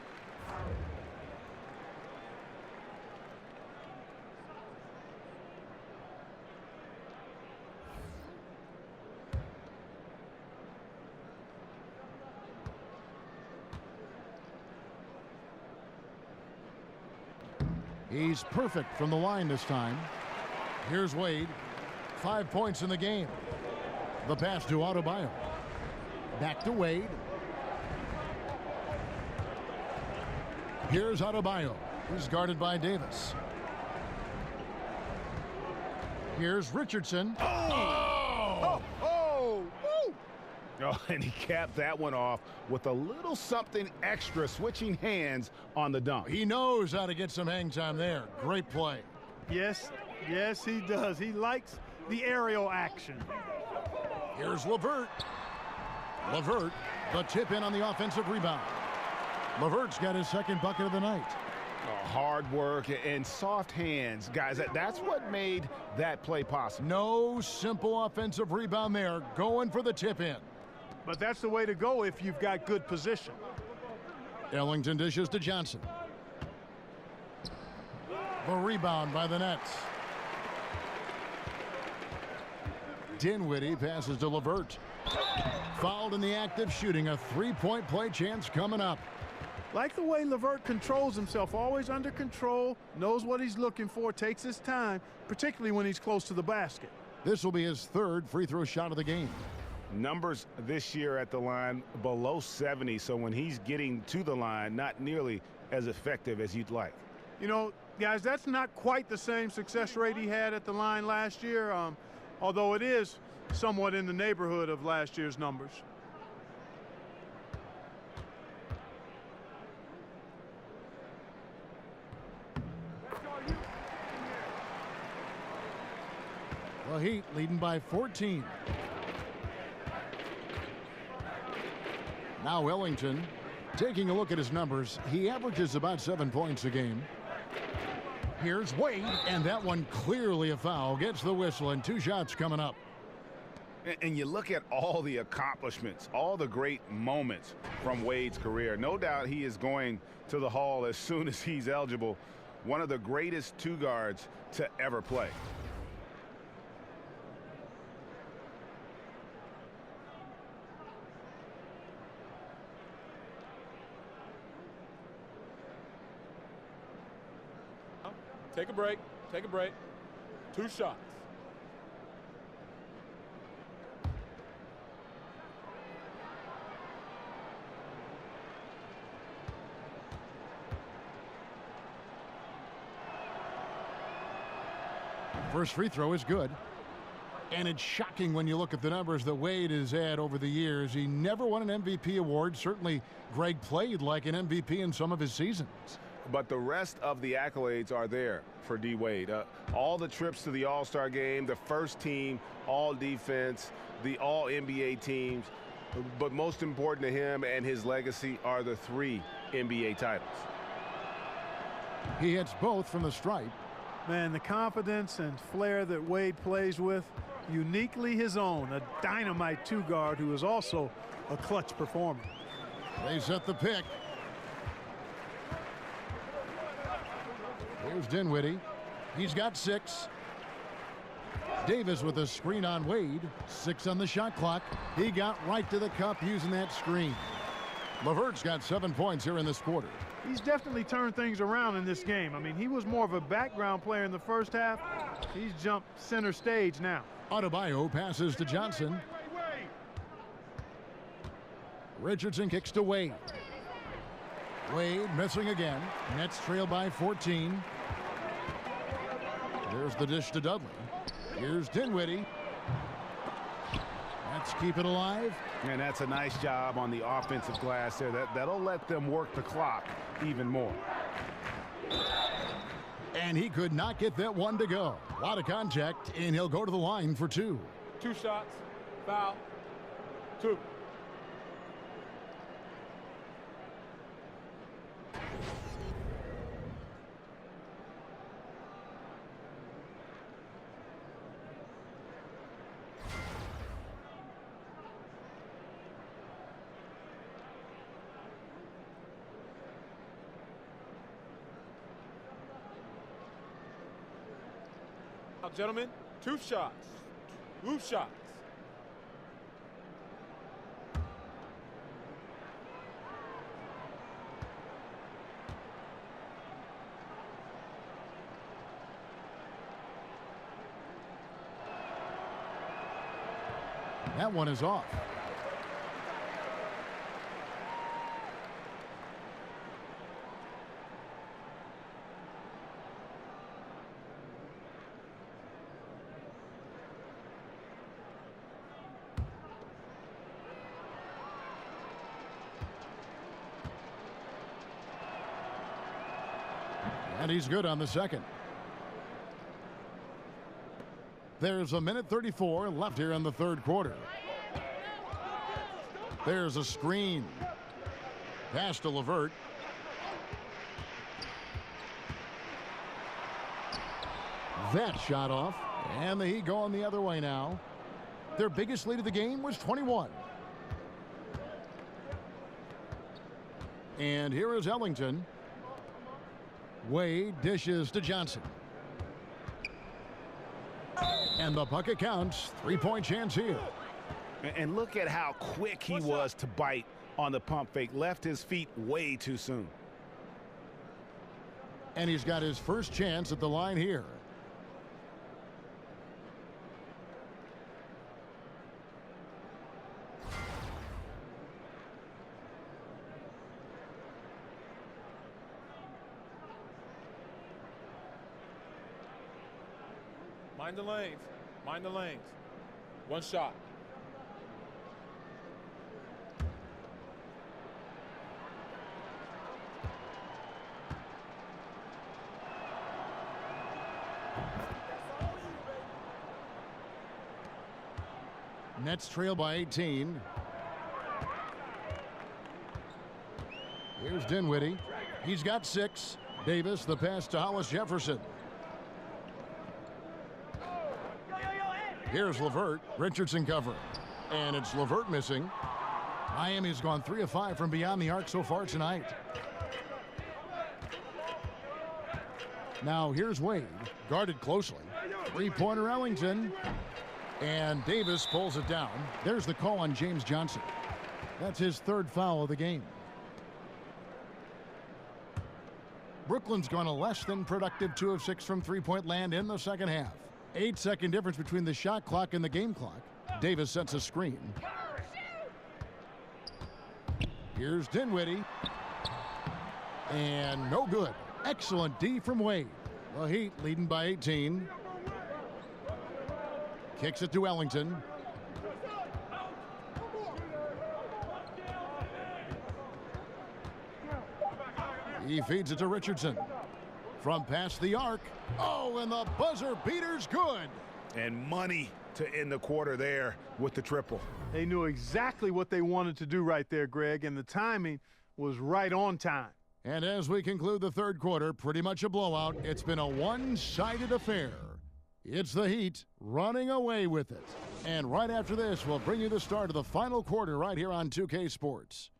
He's perfect from the line this time. Here's Wade. 5 points in the game. The pass to Adebayo. Back to Wade. Here's Adebayo. He's guarded by Davis. Here's Richardson. Oh, and he capped that one off with a little something extra, switching hands on the dunk. He knows how to get some hang time there. Great play. Yes, he does. He likes the aerial action. Here's LeVert. LeVert, the tip in on the offensive rebound. LeVert's got his second bucket of the night. Hard work and soft hands, guys. That's what made that play possible. No simple offensive rebound there. Going for the tip in. But that's the way to go if you've got good position. Ellington dishes to Johnson. The rebound by the Nets. Dinwiddie passes to LeVert. Fouled in the act of shooting. A three-point play chance coming up. Like the way LeVert controls himself, always under control, knows what he's looking for, takes his time, particularly when he's close to the basket. This will be his third free throw shot of the game. Numbers this year at the line below 70, so when he's getting to the line, not nearly as effective as you'd like. You know, guys, that's not quite the same success rate he had at the line last year, although it is somewhat in the neighborhood of last year's numbers. The Heat leading by 14. Now Ellington, taking a look at his numbers, he averages about 7 points a game. Here's Wade, and that one clearly a foul. Gets the whistle, and 2 shots coming up. And you look at all the accomplishments, all the great moments from Wade's career. No doubt he is going to the Hall as soon as he's eligible. One of the greatest 2 guards to ever play. Take a break. Take a break. 2 shots. First free throw is good. And it's shocking when you look at the numbers that Wade has had over the years. He never won an MVP award. Certainly, Greg played like an MVP in some of his seasons. But the rest of the accolades are there for D. Wade. All the trips to the All-Star game, the first team, all defense, the all NBA teams. But most important to him and his legacy are the 3 NBA titles. He hits both from the stripe. Man, the confidence and flair that Wade plays with, uniquely his own. A dynamite 2 guard who is also a clutch performer. They set the pick. Here's Dinwiddie. He's got 6. Davis with a screen on Wade. 6 on the shot clock. He got right to the cup using that screen. LeVert's got 7 points here in this quarter. He's definitely turned things around in this game. I mean, he was more of a background player in the first half. He's jumped center stage now. Adebayo passes to Johnson. Richardson kicks to Wade. Wade missing again. Nets trail by 14. There's the dish to Dudley. Here's Dinwiddie. Let's keep it alive. And that's a nice job on the offensive glass there. That'll let them work the clock even more. And he could not get that one to go. A lot of contact, and he'll go to the line for 2. 2 shots, foul, 2. Now, gentlemen, 2 shots. 2 shots. That one is off. And he's good on the second. There's 1:34 left here in the third quarter. There's a screen. Pass to LeVert. That shot off. And the Heat going the other way now. Their biggest lead of the game was 21. And here is Ellington. Wade dishes to Johnson. And the bucket counts. 3-point chance here. And look at how quick he was to bite on the pump fake. Left his feet way too soon. And he's got his first chance at the line here. Mind the lanes. Mind the lanes. 1 shot. Nets trail by 18. Here's Dinwiddie. He's got 6. Davis, the pass to Hollis Jefferson. Here's LeVert. Richardson covering. And it's LeVert missing. Miami's gone 3 of 5 from beyond the arc so far tonight. Now here's Wade. Guarded closely. 3-pointer Ellington. And Davis pulls it down. There's the call on James Johnson. That's his 3rd foul of the game. Brooklyn's gone a less than productive 2 of 6 from 3-point land in the second half. 8-second difference between the shot clock and the game clock. Davis sets a screen. Here's Dinwiddie. And no good. Excellent D from Wade. The Heat leading by 18. Kicks it to Ellington. He feeds it to Richardson. From past the arc. Oh, and the buzzer beater's good. And money to end the quarter there with the triple. They knew exactly what they wanted to do right there, Greg, and the timing was right on time. And as we conclude the third quarter, pretty much a blowout. It's been a one-sided affair. It's the Heat running away with it. And right after this, we'll bring you the start of the final quarter right here on 2K Sports.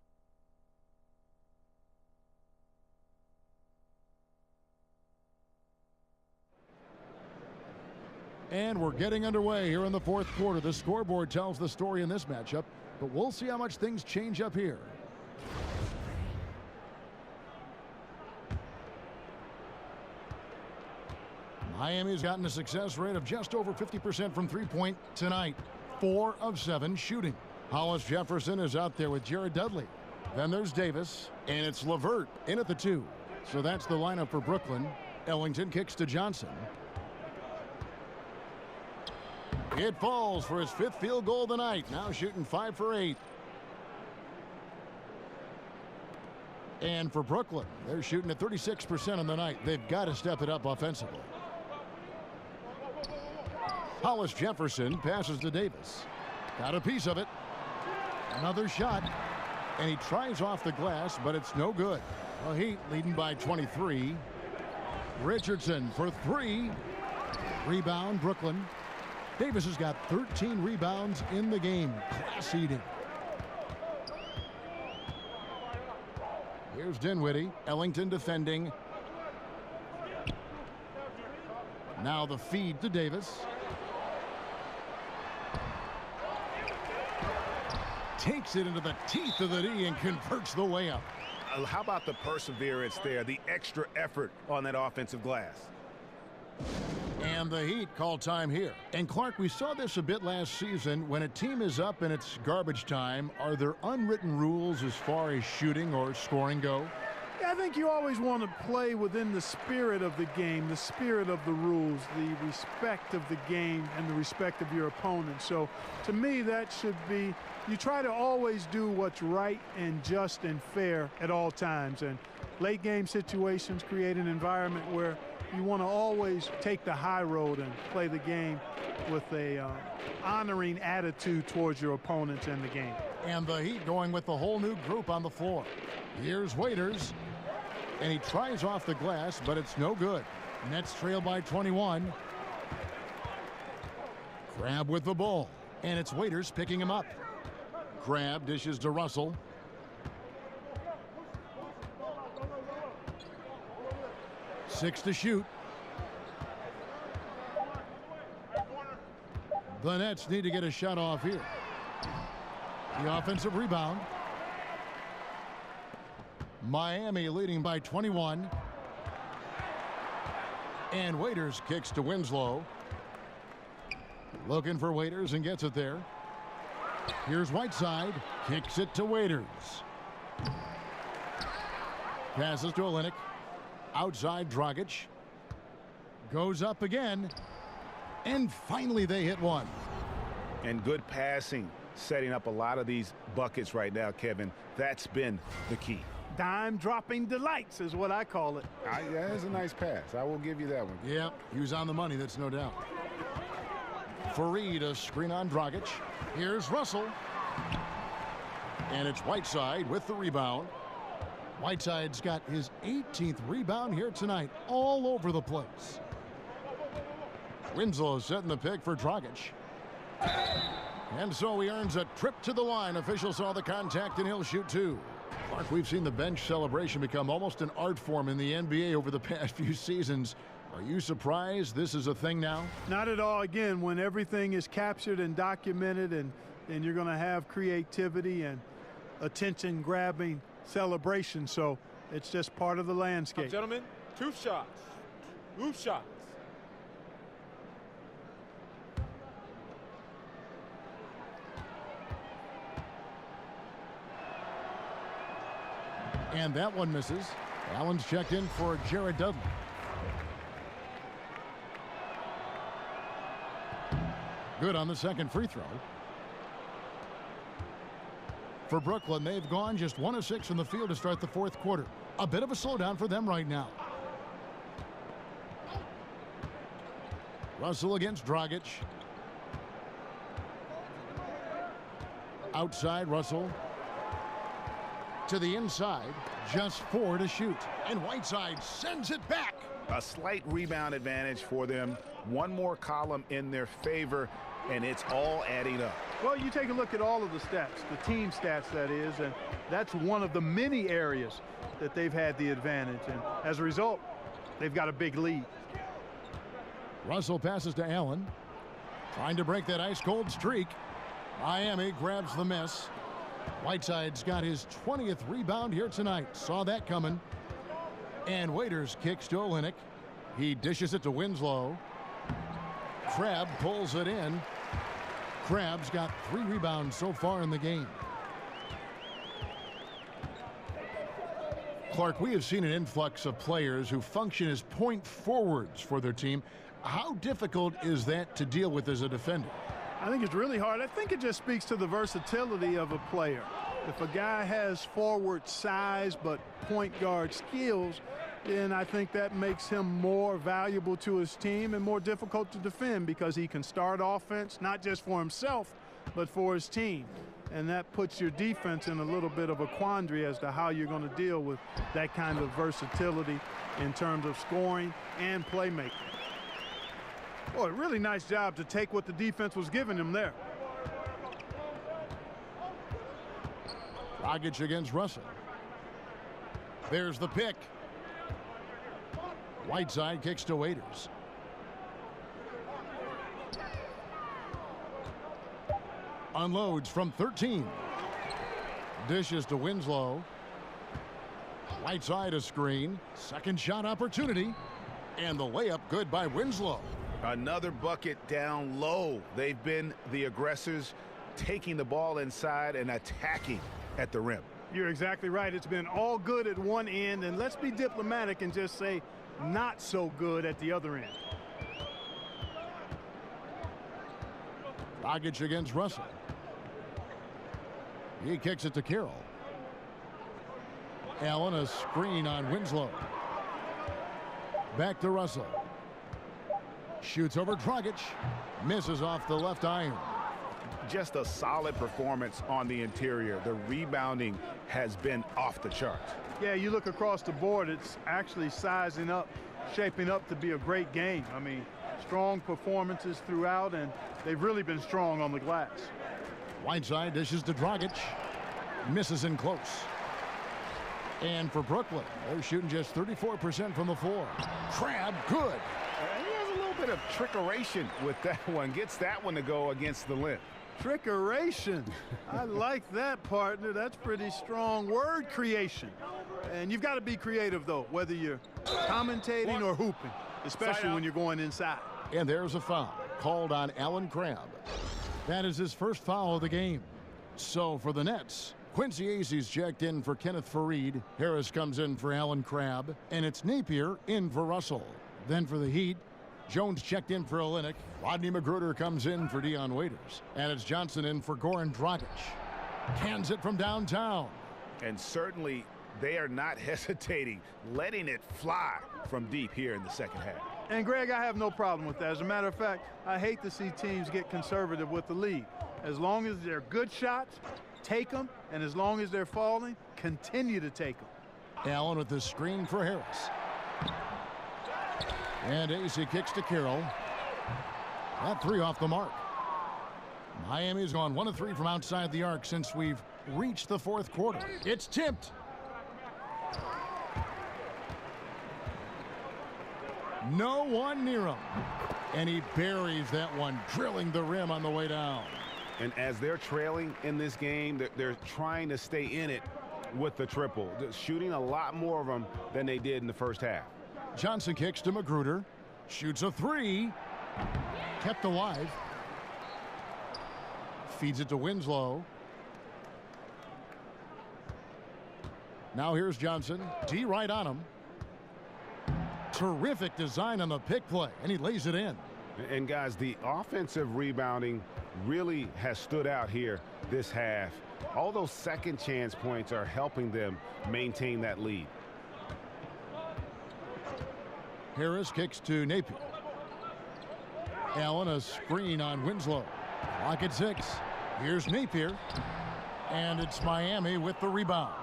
And we're getting underway here in the fourth quarter. The scoreboard tells the story in this matchup, but we'll see how much things change up here. Miami's gotten a success rate of just over 50% from three-point tonight. 4 of 7 shooting. Hollis Jefferson is out there with Jared Dudley. Then there's Davis, and it's LeVert in at the 2. So that's the lineup for Brooklyn. Ellington kicks to Johnson. It falls for his 5th field goal of the night. Now shooting 5 for 8. And for Brooklyn, they're shooting at 36% on the night. They've got to step it up offensively. Hollis Jefferson passes to Davis. Got a piece of it. Another shot. And he tries off the glass, but it's no good. Well, Heat leading by 23. Richardson for 3. Rebound, Brooklyn. Davis has got 13 rebounds in the game. Class eating. Here's Dinwiddie. Ellington defending. Now the feed to Davis. Takes it into the teeth of the D and converts the layup. How about the perseverance there, the extra effort on that offensive glass? And the Heat call time here. And Clark, we saw this a bit last season. When a team is up and it's garbage time, are there unwritten rules as far as shooting or scoring go? Yeah, I think you always want to play within the spirit of the game, the spirit of the rules, the respect of the game, and the respect of your opponent. So to me, that should be, you try to always do what's right and just and fair at all times. And late game situations create an environment where you want to always take the high road and play the game with a honoring attitude towards your opponents and the game. And the Heat going with the whole new group on the floor. Here's Waiters. And he tries off the glass, but it's no good. Nets trail by 21. Crabbe with the ball. And it's Waiters picking him up. Crabbe dishes to Russell. Six to shoot. The Nets need to get a shot off here. The offensive rebound. Miami leading by 21. And Waiters kicks to Winslow. Looking for Waiters and gets it there. Here's Whiteside. Kicks it to Waiters. Passes to Olynyk. Outside Dragic. Goes up again. And finally they hit one. And good passing, setting up a lot of these buckets right now, Kevin. That's been the key. Dime dropping delights is what I call it. Yeah, that's a nice pass. I will give you that one. Yeah, he was on the money, that's no doubt. Fareed a screen on Dragic. Here's Russell. And it's Whiteside with the rebound. Whiteside's got his 18th rebound here tonight, all over the place. Winslow setting the pick for Dragic. And so he earns a trip to the line. Official saw the contact and he'll shoot 2. Clark, we've seen the bench celebration become almost an art form in the NBA over the past few seasons. Are you surprised this is a thing now? Not at all. Again, when everything is captured and documented and you're going to have creativity and attention-grabbing celebration. So it's just part of the landscape. Gentlemen, 2 shots. 2 shots. And that one misses. Allen's checked in for Jared Dudley. Good on the second free throw. For Brooklyn, they've gone just 1 of 6 from the field to start the 4th quarter. A bit of a slowdown for them right now. Russell against Dragic. Outside, Russell. To the inside, just 4 to shoot. And Whiteside sends it back. A slight rebound advantage for them. One more column in their favor, and it's all adding up. Well, you take a look at all of the stats, the team stats that is, and that's one of the many areas that they've had the advantage. And as a result, they've got a big lead. Russell passes to Allen. Trying to break that ice-cold streak. Miami grabs the miss. Whiteside's got his 20th rebound here tonight. Saw that coming. And Waiters kicks to Olynyk. He dishes it to Winslow. Crabbe pulls it in. Crabbe's got 3 rebounds so far in the game. Clark, we have seen an influx of players who function as point forwards for their team. How difficult is that to deal with as a defender? I think it's really hard. I think it just speaks to the versatility of a player. If a guy has forward size but point guard skills, then I think that makes him more valuable to his team and more difficult to defend because he can start offense, not just for himself, but for his team. And that puts your defense in a little bit of a quandary as to how you're going to deal with that kind of versatility in terms of scoring and playmaking. Boy, really nice job to take what the defense was giving him there. Dragic against Russell. There's the pick. Whiteside kicks to Waiters. Unloads from 13. Dishes to Winslow. Whiteside a screen. Second shot opportunity. And the layup good by Winslow. Another bucket down low. They've been the aggressors, taking the ball inside and attacking at the rim. You're exactly right. It's been all good at one end, and let's be diplomatic and just say not so good at the other end. Dragic against Russell. He kicks it to Carroll. Allen a screen on Winslow. Back to Russell. Shoots over Dragic. Misses off the left iron. Just a solid performance on the interior. The rebounding has been off the charts. Yeah, you look across the board, it's actually sizing up, shaping up to be a great game. I mean, strong performances throughout, and they've really been strong on the glass. Whiteside dishes to Dragic. Misses in close. And for Brooklyn, they're shooting just 34% from the floor. Crabbe, good. He has a little bit of trickeration with that one. Gets that one to go against the limb. Trickeration. I like that, partner. That's pretty strong word creation. And you've got to be creative, though, whether you're commentating or hooping, especially when you're going inside. And there's a foul called on Allen Crabbe. That is his first foul of the game. So for the Nets, Quincy Acy's checked in for Kenneth Faried. Harris comes in for Allen Crabbe. And it's Napier in for Russell. Then for the Heat, Jones checked in for Olynyk. Rodney Magruder comes in for Dion Waiters. And it's Johnson in for Goran Dragic. Cans it from downtown. And certainly they are not hesitating, letting it fly from deep here in the second half. And Greg, I have no problem with that. As a matter of fact, I hate to see teams get conservative with the lead. As long as they're good shots, take them. And as long as they're falling, continue to take them. Allen with the screen for Harris. And Acy kicks to Carroll. That three off the mark. Miami's gone 1 of 3 from outside the arc since we've reached the fourth quarter. It's tipped. No one near him. And he buries that one, drilling the rim on the way down. And as they're trailing in this game, they're trying to stay in it with the triple. They're shooting a lot more of them than they did in the first half. Johnson kicks to Magruder. Shoots a three. Kept alive. Feeds it to Winslow. Now here's Johnson. D right on him. Terrific design on the pick play, and he lays it in. And guys, the offensive rebounding really has stood out here this half. All those second chance points are helping them maintain that lead. Harris kicks to Napier. Allen a screen on Winslow. Clock at 6. Here's Napier. And it's Miami with the rebound.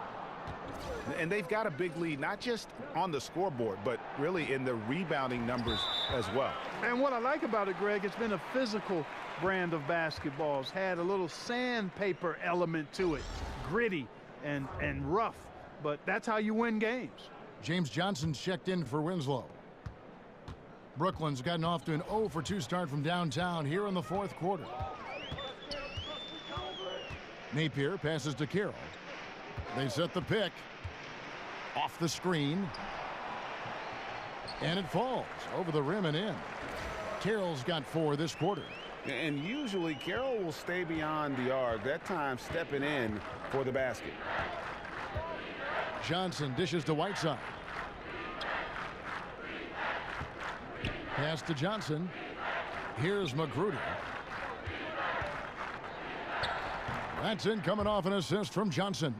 And they've got a big lead, not just on the scoreboard, but really in the rebounding numbers as well. And what I like about it, Greg, it's been a physical brand of basketball. It's had a little sandpaper element to it. Gritty and rough. But that's how you win games. James Johnson's checked in for Winslow. Brooklyn's gotten off to an 0 for 2 start from downtown here in the fourth quarter. Napier passes to Carroll. They set the pick. Off the screen. And it falls over the rim and in. Carroll's got 4 this quarter. And usually Carroll will stay beyond the arc, that time stepping in for the basket. Johnson dishes to Whiteside. Pass to Johnson. Here's Magruder. That's in, coming off an assist from Johnson.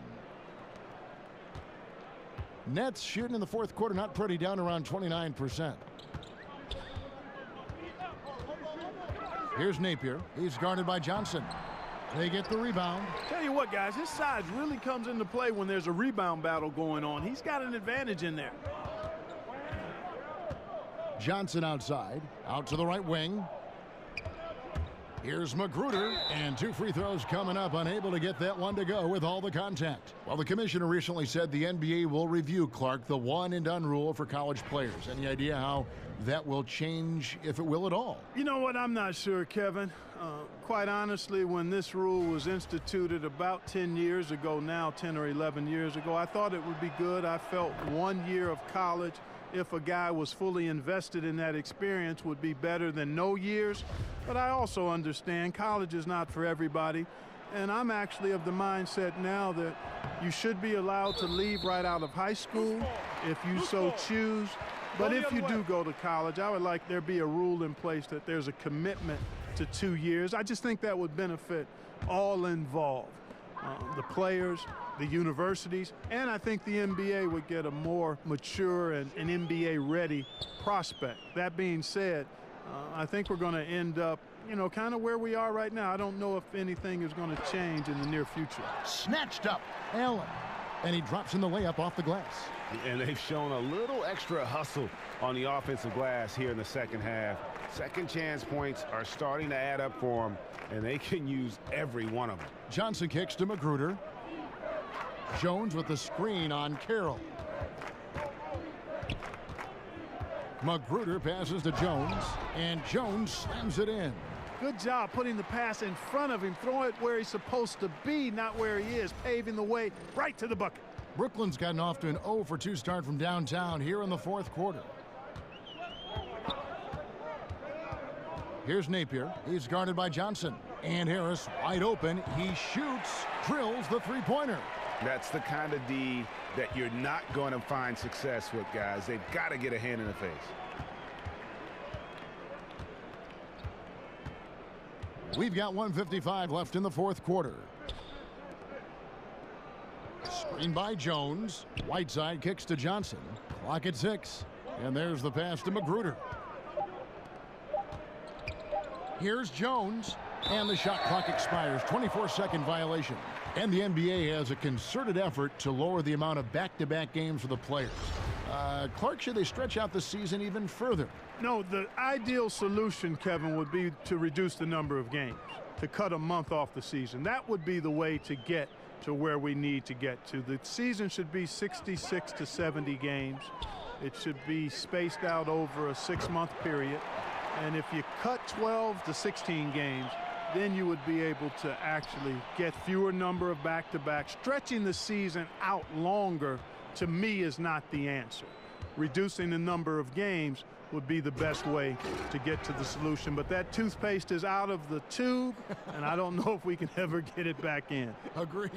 Nets shooting in the fourth quarter, not pretty, down around 29%. Here's Napier. He's guarded by Johnson. They get the rebound. Tell you what, guys, his size really comes into play when there's a rebound battle going on. He's got an advantage in there. Johnson outside, out to the right wing. Here's Magruder, and 2 free throws coming up, unable to get that one to go with all the contact. Well, the commissioner recently said the NBA will review, Clark, the one and done rule for college players. Any idea how that will change, if it will at all? You know what? I'm not sure, Kevin. Quite honestly, when this rule was instituted about 10 years ago now, 10 or 11 years ago, I thought it would be good. I felt 1 year of college, if a guy was fully invested in that experience, would be better than no years. But I also understand college is not for everybody. And I'm actually of the mindset now that you should be allowed to leave right out of high school if you so choose. But if you do go to college, I would like there be a rule in place that there's a commitment to 2 years. I just think that would benefit all involved. The players, the universities, and I think the NBA would get a more mature and an NBA-ready prospect. That being said, I think we're going to end up, you know, kind of where we are right now. I don't know if anything is going to change in the near future. Snatched up, Allen, and he drops in the layup off the glass. And they've shown a little extra hustle on the offensive glass here in the second half. Second chance points are starting to add up for them, and they can use every one of them. Johnson kicks to Magruder. Jones with the screen on Carroll. Magruder passes to Jones, and Jones slams it in. Good job putting the pass in front of him, throwing it where he's supposed to be, not where he is, paving the way right to the bucket. Brooklyn's gotten off to an 0-for-2 start from downtown here in the fourth quarter. Here's Napier. He's guarded by Johnson. And Harris wide open. He shoots, drills the three-pointer. That's the kind of D that you're not going to find success with, guys. They've got to get a hand in the face. We've got 1:55 left in the fourth quarter. Screen by Jones. Whiteside kicks to Johnson. Clock at 6. And there's the pass to Magruder. Here's Jones. And the shot clock expires. 24-second violation. And the NBA has a concerted effort to lower the amount of back-to-back games for the players. Clark, should they stretch out the season even further? No, the ideal solution, Kevin, would be to reduce the number of games, to cut a month off the season. That would be the way to get to where we need to get to. The season should be 66 to 70 games. It should be spaced out over a 6-month period. And if you cut 12 to 16 games, then you would be able to actually get fewer number of back-to-back. Stretching the season out longer, to me, is not the answer. Reducing the number of games would be the best way to get to the solution. But that toothpaste is out of the tube, and I don't know if we can ever get it back in. Agreed.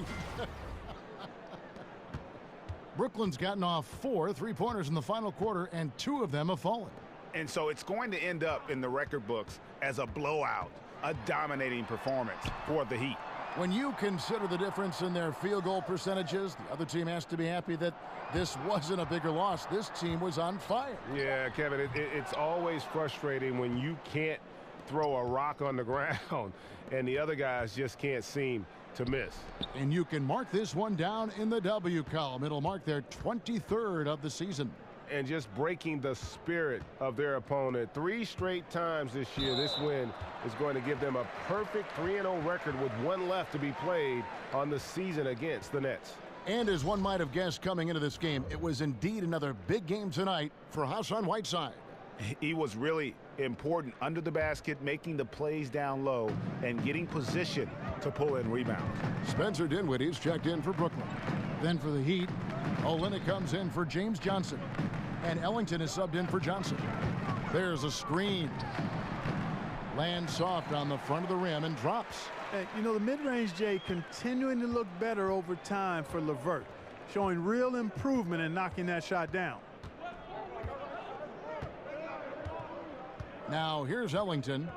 Brooklyn's gotten off 4 three-pointers in the final quarter, and 2 of them have fallen. And so it's going to end up in the record books as a blowout, a dominating performance for the Heat. When you consider the difference in their field goal percentages, the other team has to be happy that this wasn't a bigger loss. This team was on fire. Yeah, Kevin, it's always frustrating when you can't throw a rock on the ground and the other guys just can't seem to miss. And you can mark this one down in the W column. It'll mark their 23rd of the season. And just breaking the spirit of their opponent 3 straight times this year. This win is going to give them a perfect 3-0 record with 1 left to be played on the season against the Nets. And as one might have guessed coming into this game, it was indeed another big game tonight for Hassan Whiteside. He was really important under the basket, making the plays down low and getting position to pull in rebound. Spencer Dinwiddie's checked in for Brooklyn. Then for the Heat, Olynyk comes in for James Johnson. And Ellington is subbed in for Johnson. There's a screen. Lands soft on the front of the rim and drops. You know, the mid-range, Jay, continuing to look better over time for LeVert, showing real improvement in knocking that shot down. Now here's Ellington.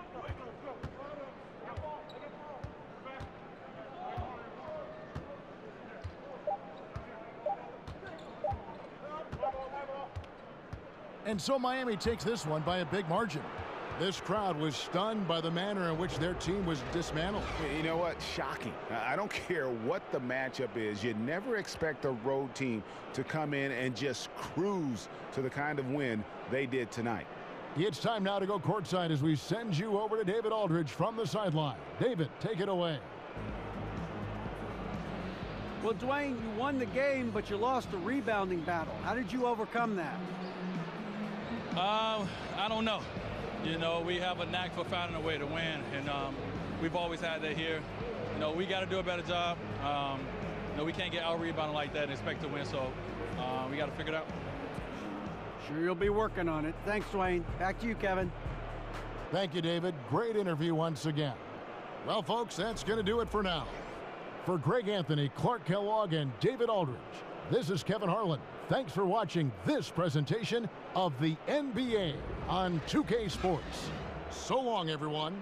And so Miami takes this one by a big margin. This crowd was stunned by the manner in which their team was dismantled. You know what? Shocking. I don't care what the matchup is. You never expect a road team to come in and just cruise to the kind of win they did tonight. It's time now to go courtside as we send you over to David Aldridge from the sideline. David, take it away. Well, Dwayne, you won the game, but you lost the rebounding battle. How did you overcome that? I don't know. You know, we have a knack for finding a way to win, and we've always had that here. You know, we got to do a better job. You know, we can't get out-rebounded like that and expect to win, so we got to figure it out. Sure you'll be working on it. Thanks, Dwayne. Back to you, Kevin. Thank you, David. Great interview once again. Well, folks, that's going to do it for now. For Greg Anthony, Clark Kellogg, and David Aldridge, this is Kevin Harlan. Thanks for watching this presentation of the NBA on 2K Sports. So long, everyone.